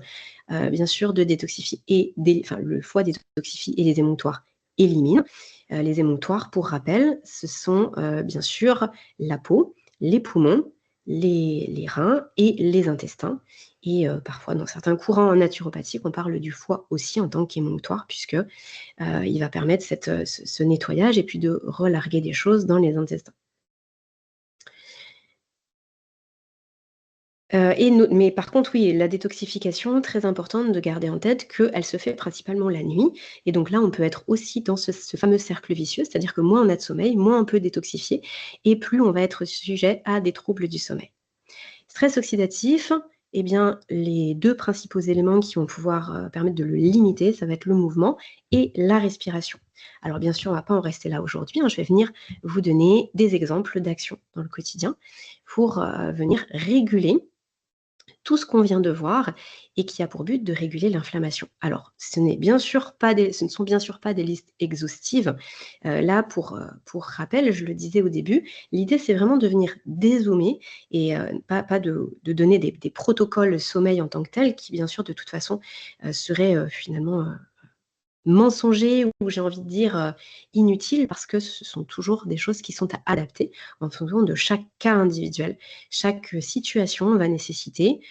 bien sûr de détoxifier le foie détoxifie et les émonctoires éliminent. Les émonctoires, pour rappel, ce sont, bien sûr la peau, les poumons, les reins et les intestins et parfois dans certains courants naturopathiques, on parle du foie aussi en tant qu'émonctoire puisque, il va permettre ce nettoyage et puis de relarguer des choses dans les intestins. Mais par contre, oui, la détoxification, très importante de garder en tête qu'elle se fait principalement la nuit et donc là, on peut être aussi dans ce fameux cercle vicieux, c'est-à-dire que moins on a de sommeil, moins on peut détoxifier et plus on va être sujet à des troubles du sommeil. Stress oxydatif, eh bien, les 2 principaux éléments qui vont pouvoir, permettre de le limiter, ça va être le mouvement et la respiration. Alors bien sûr, on ne va pas en rester là aujourd'hui, hein, je vais venir vous donner des exemples d'actions dans le quotidien pour, venir réguler tout ce qu'on vient de voir et qui a pour but de réguler l'inflammation. Alors, ce ne sont bien sûr pas des listes exhaustives. Là, pour rappel, je le disais au début, l'idée, c'est vraiment de venir dézoomer et pas de donner des protocoles sommeil en tant que tels qui, bien sûr, de toute façon, seraient, finalement, mensongers ou j'ai envie de dire, inutiles parce que ce sont toujours des choses qui sont à adapter en fonction de chaque cas individuel. Chaque situation va nécessiter,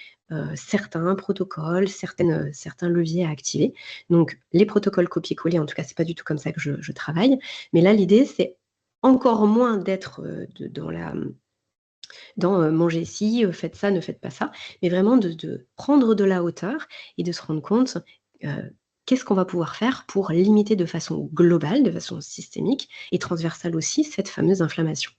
certains protocoles, certains leviers à activer. Donc les protocoles copier-coller, en tout cas, c'est pas du tout comme ça que je travaille. Mais là, l'idée, c'est encore moins d'être, dans «mangez ci, faites ça, ne faites pas ça», mais vraiment de prendre de la hauteur et de se rendre compte, qu'est-ce qu'on va pouvoir faire pour limiter de façon globale, de façon systémique et transversale aussi, cette fameuse inflammation.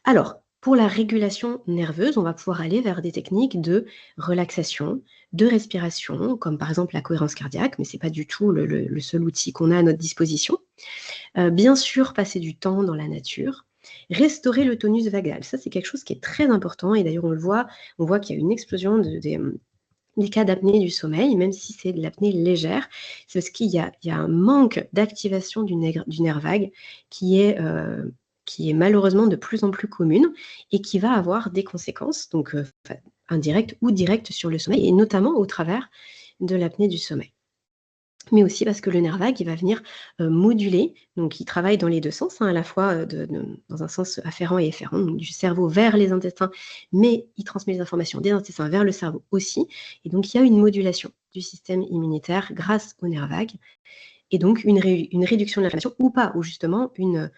Alors, pour la régulation nerveuse, on va pouvoir aller vers des techniques de relaxation, de respiration, comme par exemple la cohérence cardiaque, mais c'est pas du tout le seul outil qu'on a à notre disposition. Bien sûr, passer du temps dans la nature, restaurer le tonus vagal. Ça, c'est quelque chose qui est très important et d'ailleurs on voit qu'il y a une explosion des cas d'apnée du sommeil, même si c'est de l'apnée légère. C'est parce qu'il y a un manque d'activation du nerf vague qui est malheureusement de plus en plus commune et qui va avoir des conséquences, donc enfin, indirectes ou directes sur le sommeil et notamment au travers de l'apnée du sommeil. Mais aussi parce que le nerf vague, il va venir, moduler, donc il travaille dans les 2 sens, hein, à la fois, dans un sens afférent et efférent, donc du cerveau vers les intestins, mais il transmet les informations des intestins vers le cerveau aussi et donc il y a une modulation du système immunitaire grâce au nerf vague et donc une réduction de l'inflammation ou pas, ou justement une,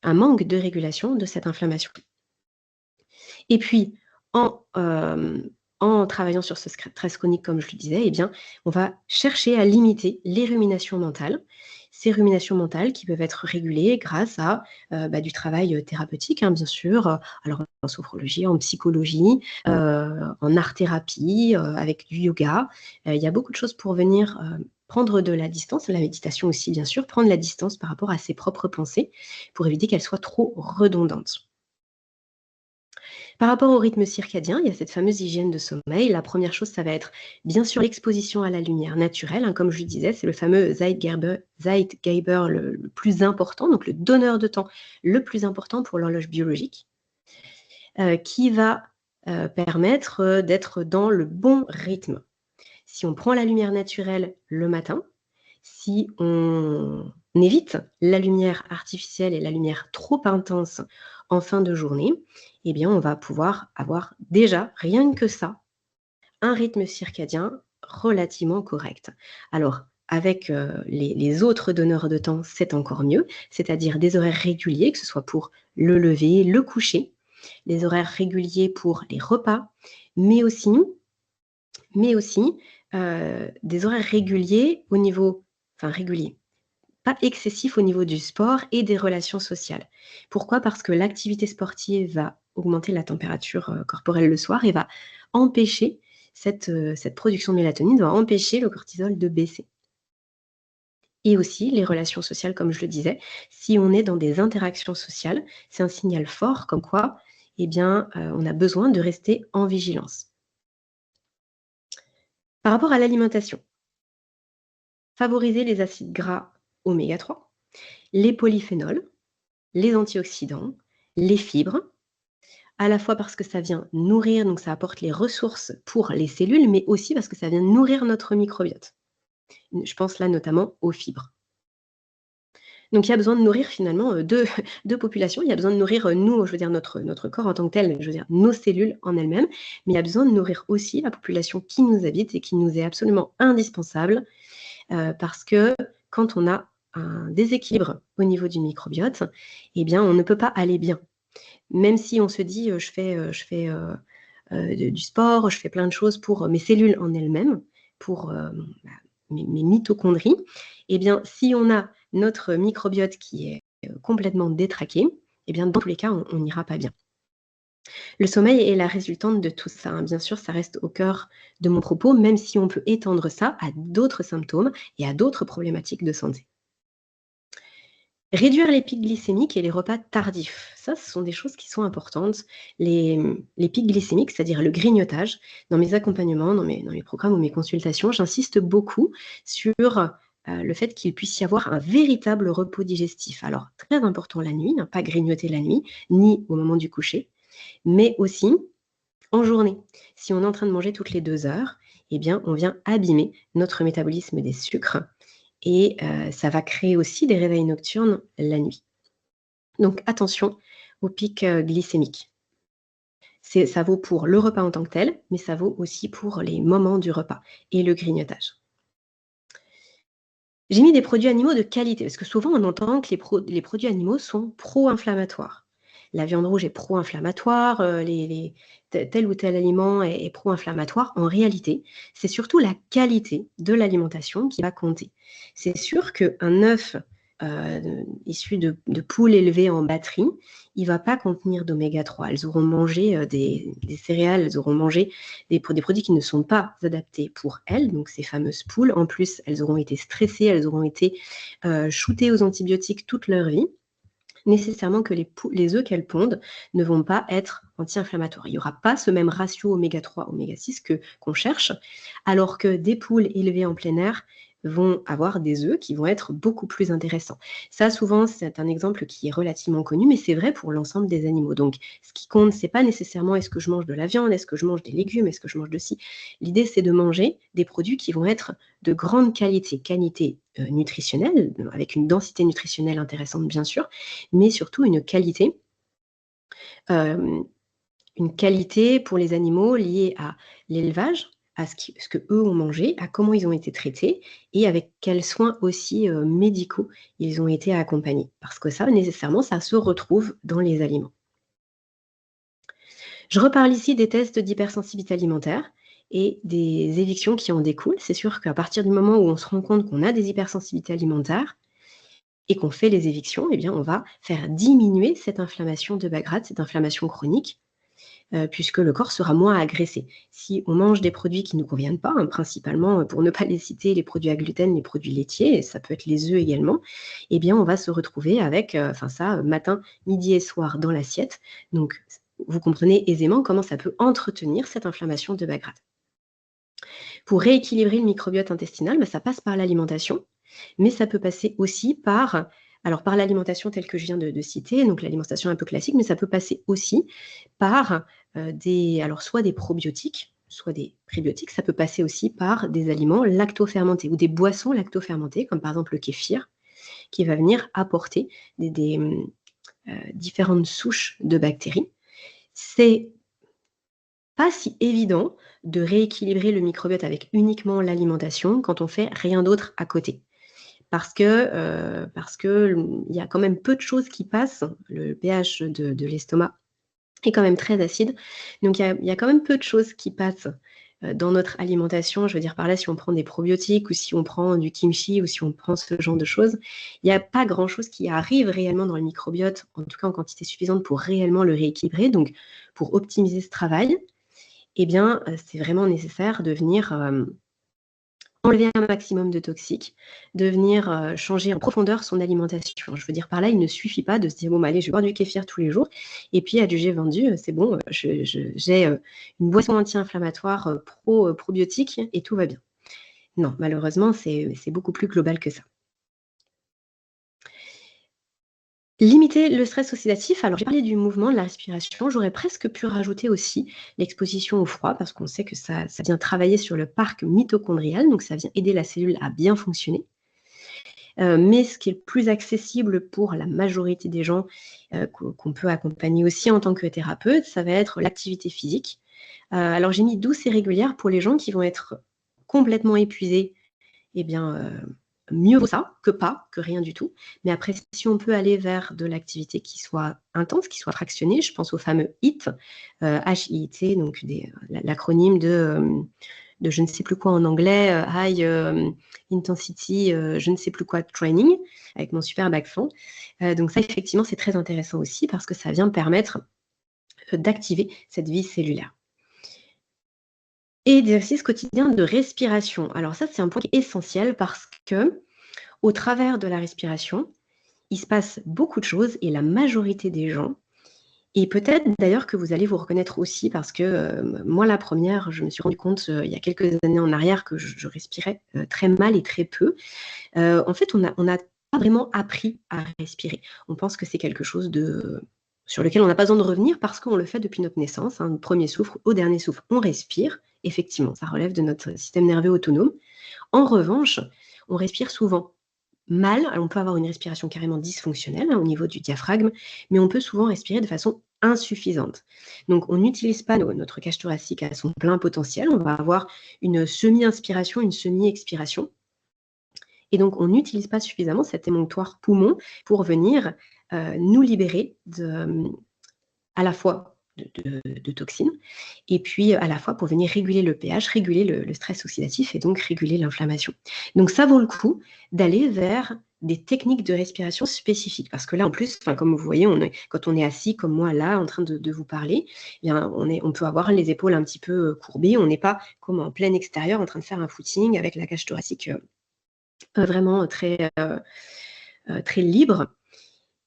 un manque de régulation de cette inflammation. Et puis, en travaillant sur ce stress chronique, comme je le disais, eh bien, on va chercher à limiter les ruminations mentales. Ces ruminations mentales qui peuvent être régulées grâce à, du travail, thérapeutique, hein, bien sûr, alors en sophrologie, en psychologie, en art-thérapie, avec du yoga. Il y a beaucoup de choses pour venir, prendre de la distance, la méditation aussi, bien sûr, prendre la distance par rapport à ses propres pensées pour éviter qu'elles soient trop redondantes. Par rapport au rythme circadien, il y a cette fameuse hygiène de sommeil. La première chose, ça va être bien sûr l'exposition à la lumière naturelle, hein, comme je le disais, c'est le fameux Zeitgeber le plus important, donc le donneur de temps le plus important pour l'horloge biologique, qui va, permettre, d'être dans le bon rythme. Si on prend la lumière naturelle le matin, si on évite la lumière artificielle et la lumière trop intense en fin de journée, eh bien, on va pouvoir avoir déjà, rien que ça, un rythme circadien relativement correct. Alors, avec les autres donneurs de temps, c'est encore mieux, c'est-à-dire des horaires réguliers, que ce soit pour le lever, le coucher, des horaires réguliers pour les repas, mais aussi, des horaires réguliers au niveau, enfin réguliers, pas excessif au niveau du sport et des relations sociales. Pourquoi? Parce que l'activité sportive va augmenter la température, corporelle le soir et va empêcher cette production de mélatonine, va empêcher le cortisol de baisser. Et aussi les relations sociales, comme je le disais, si on est dans des interactions sociales, c'est un signal fort comme quoi, eh bien, on a besoin de rester en vigilance. Par rapport à l'alimentation, favoriser les acides gras oméga 3, les polyphénols, les antioxydants, les fibres, à la fois parce que ça vient nourrir, donc ça apporte les ressources pour les cellules, mais aussi parce que ça vient nourrir notre microbiote. Je pense là notamment aux fibres. Donc il y a besoin de nourrir finalement, 2 populations. Il y a besoin de nourrir, nous, je veux dire notre corps en tant que tel, je veux dire nos cellules en elles-mêmes, mais il y a besoin de nourrir aussi la population qui nous habite et qui nous est absolument indispensable, parce que quand on a un déséquilibre au niveau du microbiote, eh bien on ne peut pas aller bien. Même si on se dit, du sport, je fais plein de choses pour mes cellules en elles-mêmes, pour, bah, mes mitochondries, eh bien, si on a notre microbiote qui est, complètement détraqué, eh bien, dans tous les cas, on n'ira pas bien. Le sommeil est la résultante de tout ça, hein. Bien sûr, ça reste au cœur de mon propos, même si on peut étendre ça à d'autres symptômes et à d'autres problématiques de santé. Réduire les pics glycémiques et les repas tardifs, ça, ce sont des choses qui sont importantes. Les pics glycémiques, c'est-à-dire le grignotage, dans mes accompagnements, dans mes programmes ou mes consultations, j'insiste beaucoup sur, le fait qu'il puisse y avoir un véritable repos digestif. Alors très important la nuit, ne pas grignoter la nuit, ni au moment du coucher, mais aussi en journée. Si on est en train de manger toutes les 2 heures, eh bien, on vient abîmer notre métabolisme des sucres et ça va créer aussi des réveils nocturnes la nuit. Donc attention aux pics, glycémiques. Ça vaut pour le repas en tant que tel, mais ça vaut aussi pour les moments du repas et le grignotage. J'ai mis des produits animaux de qualité, parce que souvent on entend que les produits animaux sont pro-inflammatoires. La viande rouge est pro-inflammatoire, les tel ou tel aliment est pro-inflammatoire. En réalité, c'est surtout la qualité de l'alimentation qui va compter. C'est sûr qu'un œuf, issu de poules élevées en batterie, il va pas contenir d'oméga 3. Elles auront mangé, des céréales, elles auront mangé des produits qui ne sont pas adaptés pour elles, donc ces fameuses poules. En plus, elles auront été stressées, elles auront été, shootées aux antibiotiques toute leur vie. Nécessairement que les œufs qu'elles pondent ne vont pas être anti-inflammatoires. Il n'y aura pas ce même ratio oméga 3, oméga 6 qu'on cherche, alors que des poules élevées en plein air vont avoir des œufs qui vont être beaucoup plus intéressants. Ça, souvent, c'est un exemple qui est relativement connu, mais c'est vrai pour l'ensemble des animaux. Donc, ce qui compte, c'est pas nécessairement est-ce que je mange de la viande, est-ce que je mange des légumes, est-ce que je mange de ci. L'idée, c'est de manger des produits qui vont être de grande qualité nutritionnelle, avec une densité nutritionnelle intéressante, bien sûr, mais surtout hem, une qualité pour les animaux liée à l'élevage, à ce qu'eux ont mangé, à comment ils ont été traités et avec quels soins aussi, médicaux ils ont été accompagnés. Parce que ça, nécessairement, ça se retrouve dans les aliments. Je reparle ici des tests d'hypersensibilité alimentaire et des évictions qui en découlent. C'est sûr qu'à partir du moment où on se rend compte qu'on a des hypersensibilités alimentaires et qu'on fait les évictions, eh bien, on va faire diminuer cette inflammation de bas grade, cette inflammation chronique, puisque le corps sera moins agressé. Si on mange des produits qui ne nous conviennent pas, hein, principalement, pour ne pas les citer, les produits à gluten, les produits laitiers, et ça peut être les œufs également, eh bien, on va se retrouver avec, matin, midi et soir dans l'assiette. Donc vous comprenez aisément comment ça peut entretenir cette inflammation de bas grade. Pour rééquilibrer le microbiote intestinal, ça passe par l'alimentation, mais ça peut passer aussi par l'alimentation telle que je viens de citer, donc l'alimentation un peu classique, mais ça peut passer aussi par, soit des probiotiques, soit des prébiotiques. Ça peut passer aussi par des aliments lactofermentés ou des boissons lactofermentées, comme par exemple le kéfir, qui va venir apporter différentes souches de bactéries. C'est pas si évident de rééquilibrer le microbiote avec uniquement l'alimentation quand on fait rien d'autre à côté. Parce que il y a quand même peu de choses qui passent. Le pH de l'estomac est quand même très acide. Donc il y a quand même peu de choses qui passent, dans notre alimentation. Je veux dire par là, si on prend des probiotiques ou si on prend du kimchi ou si on prend ce genre de choses, il y a pas grand chose qui arrive réellement dans le microbiote, en tout cas en quantité suffisante pour réellement le rééquilibrer. Donc pour optimiser ce travail, eh bien, c'est vraiment nécessaire de venir, enlever un maximum de toxiques, de venir, changer en profondeur son alimentation. Je veux dire par là, il ne suffit pas de se dire: «Bon, bah, allez, je vais boire du kéfir tous les jours et puis adjugé vendu, c'est bon, j'ai, une boisson anti-inflammatoire, probiotique et tout va bien». Non, malheureusement, c'est beaucoup plus global que ça. Limiter le stress oxydatif, alors j'ai parlé du mouvement, de la respiration, j'aurais presque pu rajouter aussi l'exposition au froid parce qu'on sait que ça vient travailler sur le parc mitochondrial, donc ça vient aider la cellule à bien fonctionner. Mais ce qui est le plus accessible pour la majorité des gens qu'on peut accompagner aussi en tant que thérapeute, ça va être l'activité physique. Alors j'ai mis douce et régulière pour les gens qui vont être complètement épuisés. Eh bien, mieux vaut ça que pas, que rien du tout. Mais après, si on peut aller vers de l'activité qui soit intense, qui soit fractionnée, je pense au fameux HIIT, H-I-I-T, donc l'acronyme de je ne sais plus quoi en anglais, High Intensity, je ne sais plus quoi Training, avec mon superbe accent. Donc ça, effectivement, c'est très intéressant aussi parce que ça vient permettre d'activer cette vie cellulaire. Et d'exercices quotidiens de respiration. Alors ça, c'est un point qui est essentiel parce que, au travers de la respiration, il se passe beaucoup de choses et la majorité des gens, et peut-être d'ailleurs que vous allez vous reconnaître aussi parce que moi, la première, je me suis rendu compte il y a quelques années en arrière que je respirais très mal et très peu. En fait, on n'a pas vraiment appris à respirer. On pense que c'est quelque chose sur lequel on n'a pas besoin de revenir parce qu'on le fait depuis notre naissance. Du premier souffle au dernier souffle, on respire. Effectivement, ça relève de notre système nerveux autonome. En revanche, on respire souvent mal. Alors, on peut avoir une respiration carrément dysfonctionnelle au niveau du diaphragme, mais on peut souvent respirer de façon insuffisante. Donc, on n'utilise pas notre cage thoracique à son plein potentiel. On va avoir une semi-inspiration, une semi-expiration. Et donc, on n'utilise pas suffisamment cet émonctoire poumon pour venir nous libérer à la fois de toxines et puis à la fois pour venir réguler le pH, réguler le stress oxydatif et donc réguler l'inflammation. Donc ça vaut le coup d'aller vers des techniques de respiration spécifiques parce que là en plus, comme vous voyez, quand on est assis comme moi là en train de vous parler, eh bien, on peut avoir les épaules un petit peu courbées, on n'est pas comme en plein extérieur en train de faire un footing avec la cage thoracique vraiment très libre.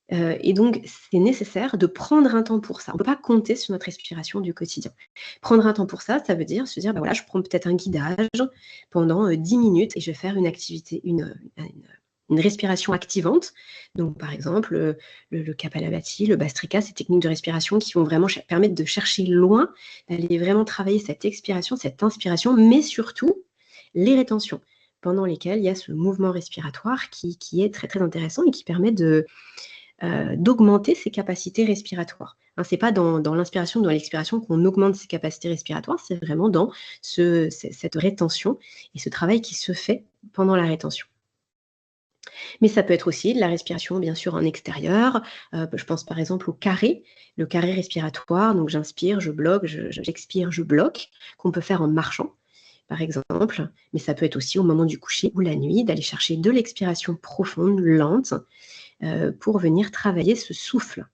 Et donc, c'est nécessaire de prendre un temps pour ça. On ne peut pas compter sur notre respiration du quotidien. Prendre un temps pour ça, ça veut dire se dire, voilà, je prends peut-être un guidage pendant 10 minutes et je vais faire une activité, une respiration activante. Donc, par exemple, le Kapalabhati, le Bhastrika, ces techniques de respiration qui vont vraiment permettre de chercher loin, d'aller vraiment travailler cette expiration, cette inspiration, mais surtout les rétentions pendant lesquelles il y a ce mouvement respiratoire qui est très, très intéressant et qui permet d'augmenter ses capacités respiratoires. Ce n'est pas dans l'inspiration ou dans l'expiration qu'on augmente ses capacités respiratoires, c'est vraiment dans cette rétention et ce travail qui se fait pendant la rétention. Mais ça peut être aussi de la respiration, bien sûr, en extérieur. Je pense par exemple au carré, le carré respiratoire. Donc j'inspire, je bloque, j'expire, je bloque, qu'on peut faire en marchant, par exemple. Mais ça peut être aussi au moment du coucher ou la nuit, d'aller chercher de l'expiration profonde, lente, pour venir travailler ce souffle.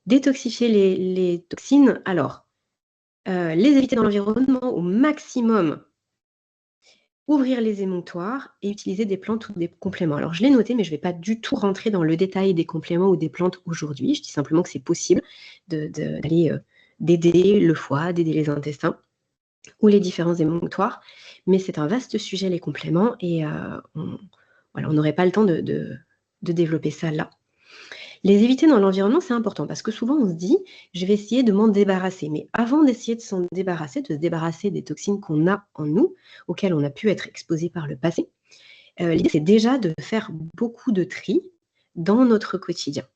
Détoxifier les toxines, alors, les éviter dans l'environnement au maximum, ouvrir les émonctoires et utiliser des plantes ou des compléments. Alors je l'ai noté, mais je ne vais pas du tout rentrer dans le détail des compléments ou des plantes aujourd'hui. Je dis simplement que c'est possible d'aider le foie, d'aider les intestins ou les différents émonctoires. Mais c'est un vaste sujet, les compléments, et on n'aurait pas le temps de développer ça là. Les éviter dans l'environnement, c'est important parce que souvent on se dit, je vais essayer de m'en débarrasser. Mais avant d'essayer de s'en débarrasser, de se débarrasser des toxines qu'on a en nous, auxquelles on a pu être exposé par le passé, l'idée c'est déjà de faire beaucoup de tri dans notre quotidien.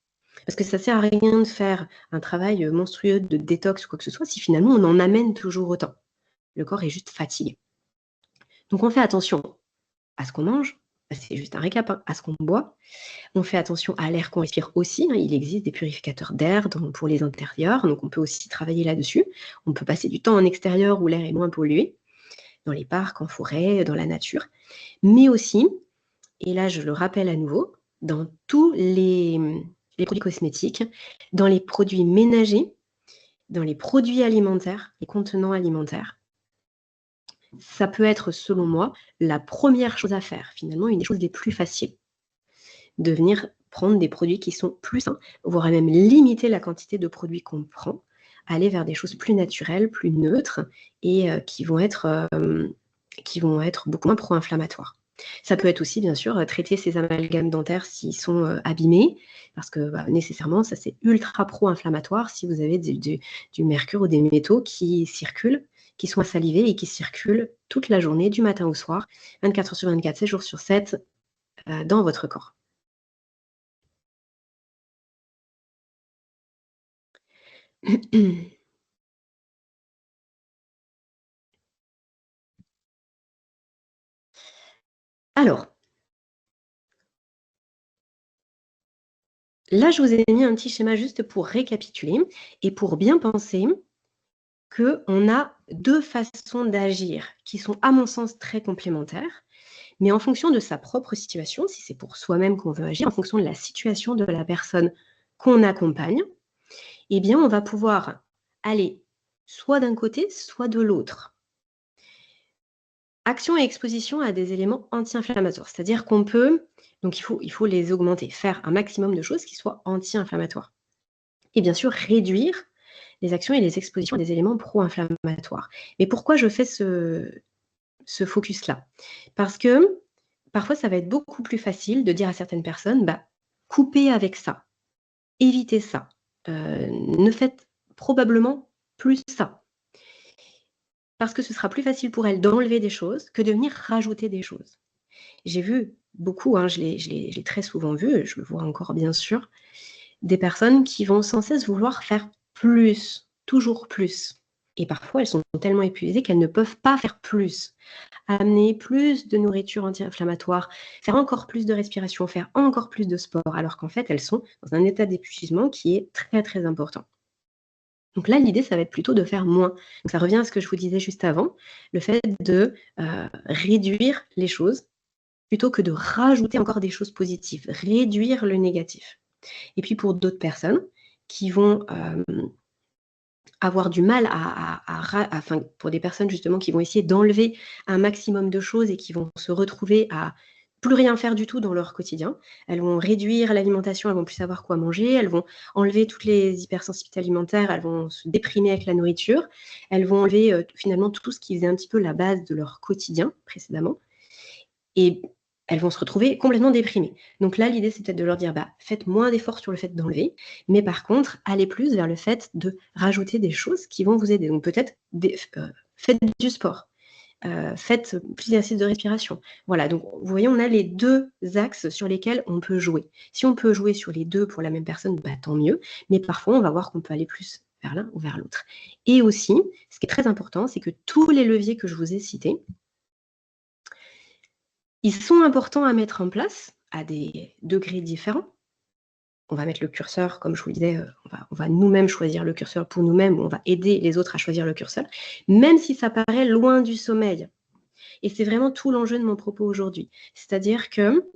Parce que ça ne sert à rien de faire un travail monstrueux de détox ou quoi que ce soit si finalement on en amène toujours autant. Le corps est juste fatigué. Donc on fait attention à ce qu'on mange, c'est juste un récap, à ce qu'on boit. On fait attention à l'air qu'on respire aussi. Il existe des purificateurs d'air pour les intérieurs, donc on peut aussi travailler là-dessus. On peut passer du temps en extérieur où l'air est moins pollué, dans les parcs, en forêt, dans la nature. Mais aussi, et là je le rappelle à nouveau, dans tous les produits cosmétiques, dans les produits ménagers, dans les produits alimentaires, les contenants alimentaires, ça peut être, selon moi, la première chose à faire, finalement, une des choses les plus faciles. De venir prendre des produits qui sont plus sains, voire même limiter la quantité de produits qu'on prend, aller vers des choses plus naturelles, plus neutres et qui vont être beaucoup moins pro-inflammatoires. Ça peut être aussi, bien sûr, traiter ces amalgames dentaires s'ils sont abîmés, parce que nécessairement, ça c'est ultra pro-inflammatoire si vous avez du mercure ou des métaux qui circulent, qui sont salivés et qui circulent toute la journée, du matin au soir, 24 heures sur 24, 7 jours sur 7, dans votre corps. Alors, là, je vous ai mis un petit schéma juste pour récapituler et pour bien penser qu'on a 2 façons d'agir qui sont, à mon sens, très complémentaires, mais en fonction de sa propre situation, si c'est pour soi-même qu'on veut agir, en fonction de la situation de la personne qu'on accompagne, eh bien, on va pouvoir aller soit d'un côté, soit de l'autre. Action et exposition à des éléments anti-inflammatoires, c'est-à-dire qu'on peut donc il faut les augmenter, faire un maximum de choses qui soient anti-inflammatoires et bien sûr réduire les actions et les expositions à des éléments pro-inflammatoires. Mais pourquoi je fais ce focus-là? Parce que parfois, ça va être beaucoup plus facile de dire à certaines personnes: «Bah, coupez avec ça, évitez ça, ne faites probablement plus ça». Parce que ce sera plus facile pour elles d'enlever des choses que de venir rajouter des choses. J'ai vu beaucoup, hein, je l'ai très souvent vu, je le vois encore bien sûr, des personnes qui vont sans cesse vouloir faire plus, toujours plus. Et parfois, elles sont tellement épuisées qu'elles ne peuvent pas faire plus. Amener plus de nourriture anti-inflammatoire, faire encore plus de respiration, faire encore plus de sport, alors qu'en fait, elles sont dans un état d'épuisement qui est très, très important. Donc là, l'idée, ça va être plutôt de faire moins. Donc ça revient à ce que je vous disais juste avant, le fait de, réduire les choses plutôt que de rajouter encore des choses positives, réduire le négatif. Et puis pour d'autres personnes qui vont, avoir du mal enfin, pour des personnes justement qui vont essayer d'enlever un maximum de choses et qui vont se retrouver à plus rien faire du tout dans leur quotidien. Elles vont réduire l'alimentation, elles vont plus savoir quoi manger, elles vont enlever toutes les hypersensibilités alimentaires, elles vont se déprimer avec la nourriture, elles vont enlever, finalement tout ce qui faisait un petit peu la base de leur quotidien précédemment et elles vont se retrouver complètement déprimées. Donc là, l'idée, c'est peut-être de leur dire: «Bah, faites moins d'efforts sur le fait d'enlever, mais par contre, allez plus vers le fait de rajouter des choses qui vont vous aider». Donc peut-être faites du sport, faites plus d'exercices de respiration. Voilà, donc vous voyez, on a les 2 axes sur lesquels on peut jouer. Si on peut jouer sur les 2 pour la même personne, bah, tant mieux, mais parfois, on va voir qu'on peut aller plus vers l'un ou vers l'autre. Et aussi, ce qui est très important, c'est que tous les leviers que je vous ai cités, ils sont importants à mettre en place à des degrés différents. On va mettre le curseur, comme je vous le disais, on va nous-mêmes choisir le curseur pour nous-mêmes, on va aider les autres à choisir le curseur, même si ça paraît loin du sommeil. Et c'est vraiment tout l'enjeu de mon propos aujourd'hui. C'est-à-dire que,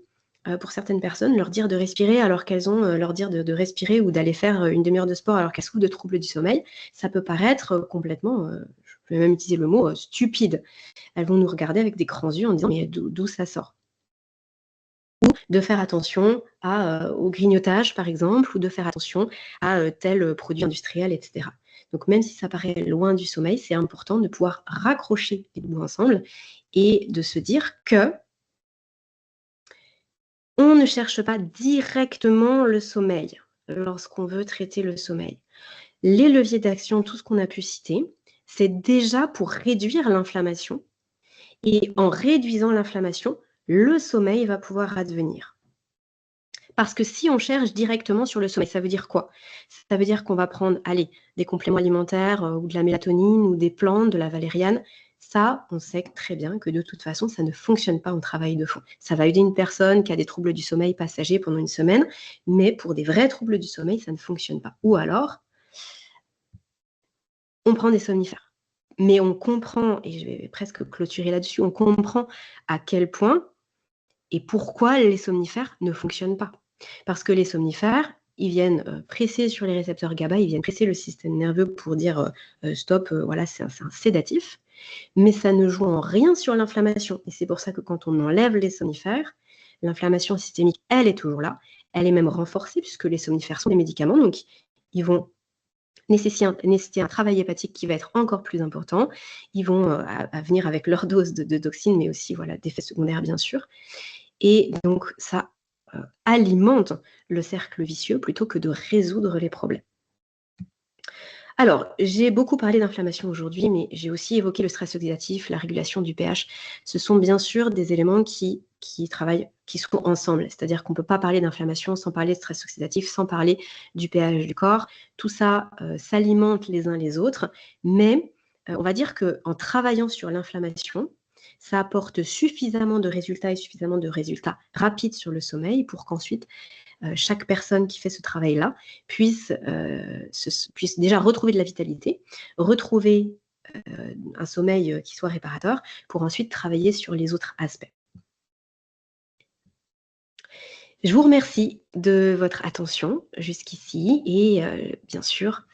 pour certaines personnes, leur dire de respirer alors qu'elles ont, leur dire de respirer ou d'aller faire, 1/2 heure de sport alors qu'elles souffrent de troubles du sommeil, ça peut paraître, complètement, je vais même utiliser le mot, stupide. Elles vont nous regarder avec des grands yeux en disant: «Mais d'où ça sort?» De faire attention au grignotage par exemple ou de faire attention à, tel, produit industriel et cetera. Donc même si ça paraît loin du sommeil, c'est important de pouvoir raccrocher les bouts ensemble et de se dire qu'on ne cherche pas directement le sommeil lorsqu'on veut traiter le sommeil. Les leviers d'action, tout ce qu'on a pu citer, c'est déjà pour réduire l'inflammation et en réduisant l'inflammation, le sommeil va pouvoir advenir. Parce que si on cherche directement sur le sommeil, ça veut dire quoi? Ça veut dire qu'on va prendre, allez, des compléments alimentaires, ou de la mélatonine ou des plantes, de la valériane. Ça, on sait très bien que de toute façon, ça ne fonctionne pas en travail de fond. Ça va aider une personne qui a des troubles du sommeil passagers pendant une semaine, mais pour des vrais troubles du sommeil, ça ne fonctionne pas. Ou alors, on prend des somnifères. Mais on comprend, et je vais presque clôturer là-dessus, on comprend à quel point et pourquoi les somnifères ne fonctionnent pas. Parce que les somnifères, ils viennent, presser sur les récepteurs GABA, ils viennent presser le système nerveux pour dire, «Stop, voilà, c'est un sédatif», mais ça ne joue en rien sur l'inflammation et c'est pour ça que quand on enlève les somnifères, l'inflammation systémique, elle est toujours là. Elle est même renforcée puisque les somnifères sont des médicaments, donc ils vont nécessiter un travail hépatique qui va être encore plus important. Ils vont, à venir avec leur dose de toxines, mais aussi, voilà, d'effets secondaires, bien sûr et donc ça, alimente le cercle vicieux plutôt que de résoudre les problèmes. Alors, j'ai beaucoup parlé d'inflammation aujourd'hui, mais j'ai aussi évoqué le stress oxydatif, la régulation du pH. Ce sont bien sûr des éléments qui qui sont ensemble. C'est-à-dire qu'on ne peut pas parler d'inflammation sans parler de stress oxydatif, sans parler du pH du corps. Tout ça s'alimente les uns les autres, mais on va dire qu'en travaillant sur l'inflammation, ça apporte suffisamment de résultats et suffisamment de résultats rapides sur le sommeil pour qu'ensuite chaque personne qui fait ce travail-là puisse déjà retrouver de la vitalité, retrouver un sommeil qui soit réparateur, pour ensuite travailler sur les autres aspects. Je vous remercie de votre attention jusqu'ici et bien sûr,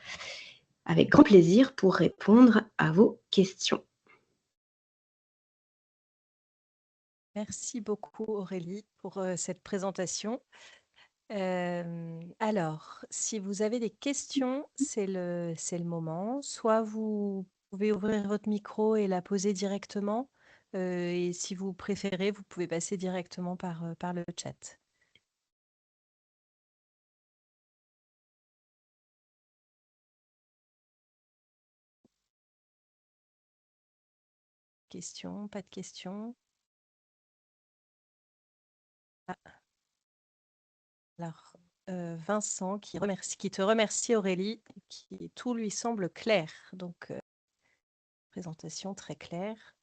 avec grand plaisir pour répondre à vos questions. Merci beaucoup Aurélie pour cette présentation. Alors, si vous avez des questions, c'est le moment. Soit vous pouvez ouvrir votre micro et la poser directement, et si vous préférez, vous pouvez passer directement par le chat. Questions, pas de questions? Ah, alors, Vincent qui te remercie Aurélie, qui tout lui semble clair. Donc, présentation très claire.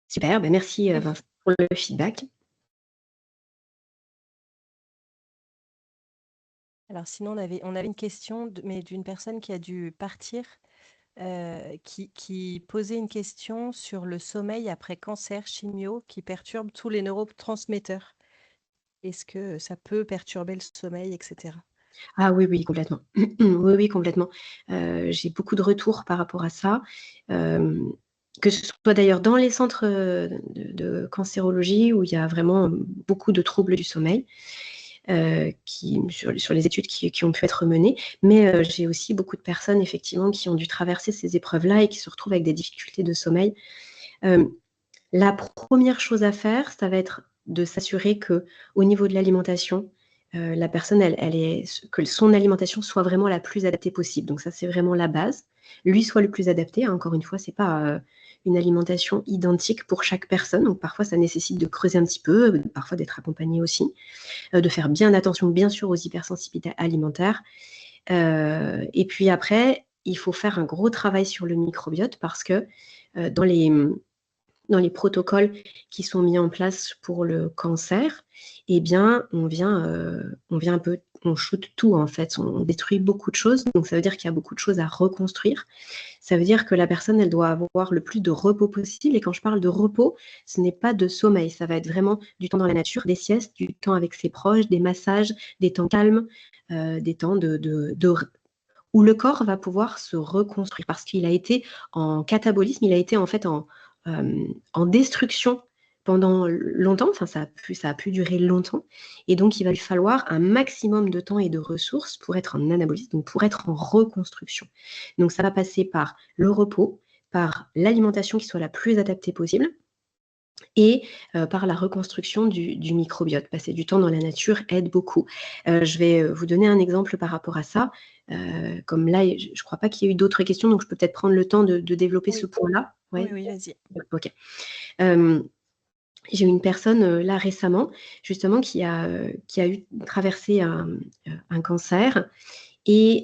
Super, merci Vincent pour le feedback. Alors sinon, on avait une question, mais d'une personne qui a dû partir, qui posait une question sur le sommeil après cancer, chimio, qui perturbe tous les neurotransmetteurs. Est-ce que ça peut perturber le sommeil, etc. Ah oui, oui, complètement. Oui, oui, complètement. J'ai beaucoup de retours par rapport à ça, que ce soit d'ailleurs dans les centres de cancérologie où il y a vraiment beaucoup de troubles du sommeil. Sur les études qui ont pu être menées, mais j'ai aussi beaucoup de personnes effectivement qui ont dû traverser ces épreuves-là et qui se retrouvent avec des difficultés de sommeil. La première chose à faire, ça va être de s'assurer qu'au niveau de l'alimentation, la personne, que son alimentation soit vraiment la plus adaptée possible. Donc ça, c'est vraiment la base. Lui soit le plus adapté. Hein, encore une fois, c'est pas une alimentation identique pour chaque personne. Donc parfois, ça nécessite de creuser un petit peu, parfois d'être accompagné aussi, de faire bien attention, bien sûr, aux hypersensibilités alimentaires. Et puis après, il faut faire un gros travail sur le microbiote parce que dans les protocoles qui sont mis en place pour le cancer, eh bien, on on shoot tout en fait, on détruit beaucoup de choses. Donc ça veut dire qu'il y a beaucoup de choses à reconstruire. Ça veut dire que la personne, elle doit avoir le plus de repos possible. Et quand je parle de repos, ce n'est pas de sommeil. Ça va être vraiment du temps dans la nature, des siestes, du temps avec ses proches, des massages, des temps calmes, des temps où le corps va pouvoir se reconstruire parce qu'il a été en catabolisme, il a été en fait en destruction pendant longtemps, enfin ça a pu durer longtemps, et donc il va lui falloir un maximum de temps et de ressources pour être en anabolisme, donc pour être en reconstruction. Donc ça va passer par le repos, par l'alimentation qui soit la plus adaptée possible, et par la reconstruction du microbiote. Passer du temps dans la nature aide beaucoup. Je vais vous donner un exemple par rapport à ça. Comme là, je ne crois pas qu'il y ait eu d'autres questions, donc je peux peut-être prendre le temps de développer ce point-là. Oui, Ouais. oui, vas-y. Ok. J'ai eu une personne là récemment, justement, qui a traversé un cancer, et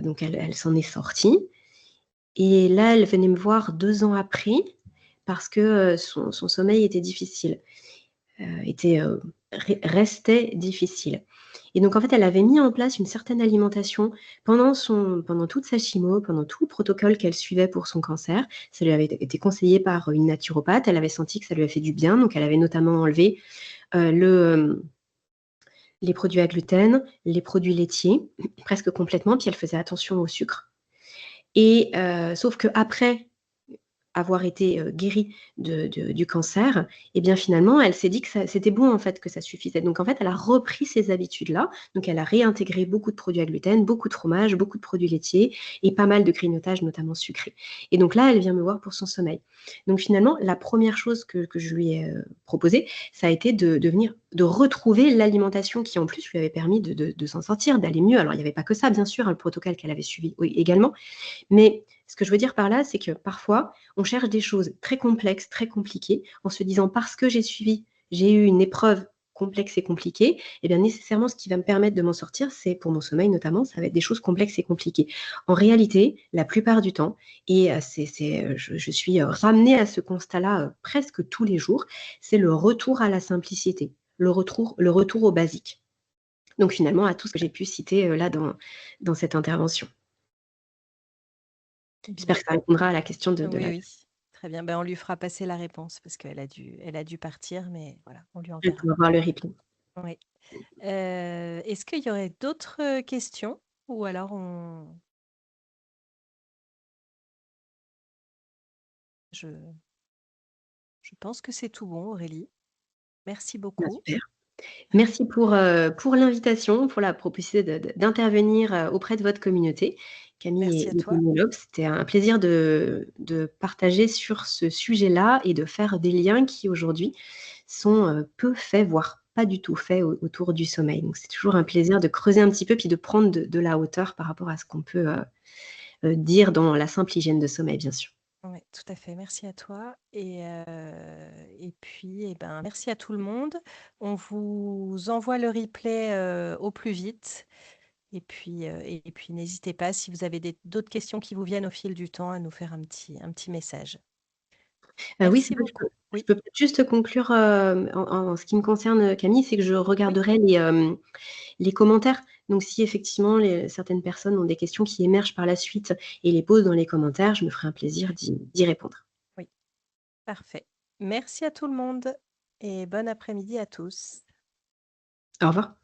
donc elle s'en est sortie. Et là, elle venait me voir 2 ans après parce que son sommeil était difficile, restait difficile. Et donc en fait, elle avait mis en place une certaine alimentation pendant toute sa chimo, pendant tout le protocole qu'elle suivait pour son cancer. Ça lui avait été conseillé par une naturopathe. Elle avait senti que ça lui avait fait du bien, donc elle avait notamment enlevé les produits à gluten, les produits laitiers, presque complètement, puis elle faisait attention au sucre. Et sauf qu'après avoir été guérie du cancer, et bien finalement, elle s'est dit que c'était bon en fait, que ça suffisait. Donc en fait, elle a repris ces habitudes-là. Donc elle a réintégré beaucoup de produits à gluten, beaucoup de fromage, beaucoup de produits laitiers et pas mal de grignotages, notamment sucrés. Et donc là, elle vient me voir pour son sommeil. Donc finalement, la première chose que je lui ai proposée, ça a été de retrouver l'alimentation qui en plus lui avait permis de s'en sortir, d'aller mieux. Alors il n'y avait pas que ça, bien sûr, hein, le protocole qu'elle avait suivi également. Mais ce que je veux dire par là, c'est que parfois, on cherche des choses très complexes, très compliquées, en se disant parce que j'ai eu une épreuve complexes et compliquées, et bien nécessairement ce qui va me permettre de m'en sortir, c'est pour mon sommeil notamment, ça va être des choses complexes et compliquées. En réalité, la plupart du temps et je suis, ramenée à ce constat-là, presque tous les jours, c'est le retour à la simplicité, le retour au basique. Donc finalement à tout ce que j'ai pu citer, là dans cette intervention. J'espère Bien. que ça répondra à la question de Oui, la oui. Très bien. Ben, on lui fera passer la réponse parce qu'elle a dû partir, mais voilà, on lui elle enverra. doit voir le replay. Oui. Est-ce qu'il y aurait d'autres, questions? Ou alors je je pense que c'est tout bon, Aurélie. Merci Bah, beaucoup. super. Merci pour l'invitation, pour la proposition d'intervenir, auprès de votre communauté, Camille Merci à et toi. Pénélope. C'était un plaisir de partager sur ce sujet-là et de faire des liens qui aujourd'hui sont, peu faits, voire pas du tout faits autour du sommeil. Donc c'est toujours un plaisir de creuser un petit peu, puis de prendre de la hauteur par rapport à ce qu'on peut, dire dans la simple hygiène de sommeil, bien sûr. Ouais, tout à fait. Merci à toi et puis, eh ben, merci à tout le monde. On vous envoie le replay, au plus vite et puis n'hésitez pas si vous avez d'autres questions qui vous viennent au fil du temps à nous faire un petit message. Oui, c'est Merci vrai que beaucoup. je Oui, peux peut-être juste conclure, en ce qui me concerne, Camille, c'est que je oui, regarderai les commentaires. Donc si effectivement certaines personnes ont des questions qui émergent par la suite et les posent dans les commentaires, je me ferai un plaisir d'y répondre. oui, parfait. Merci à tout le monde et bon après-midi à tous. Au revoir.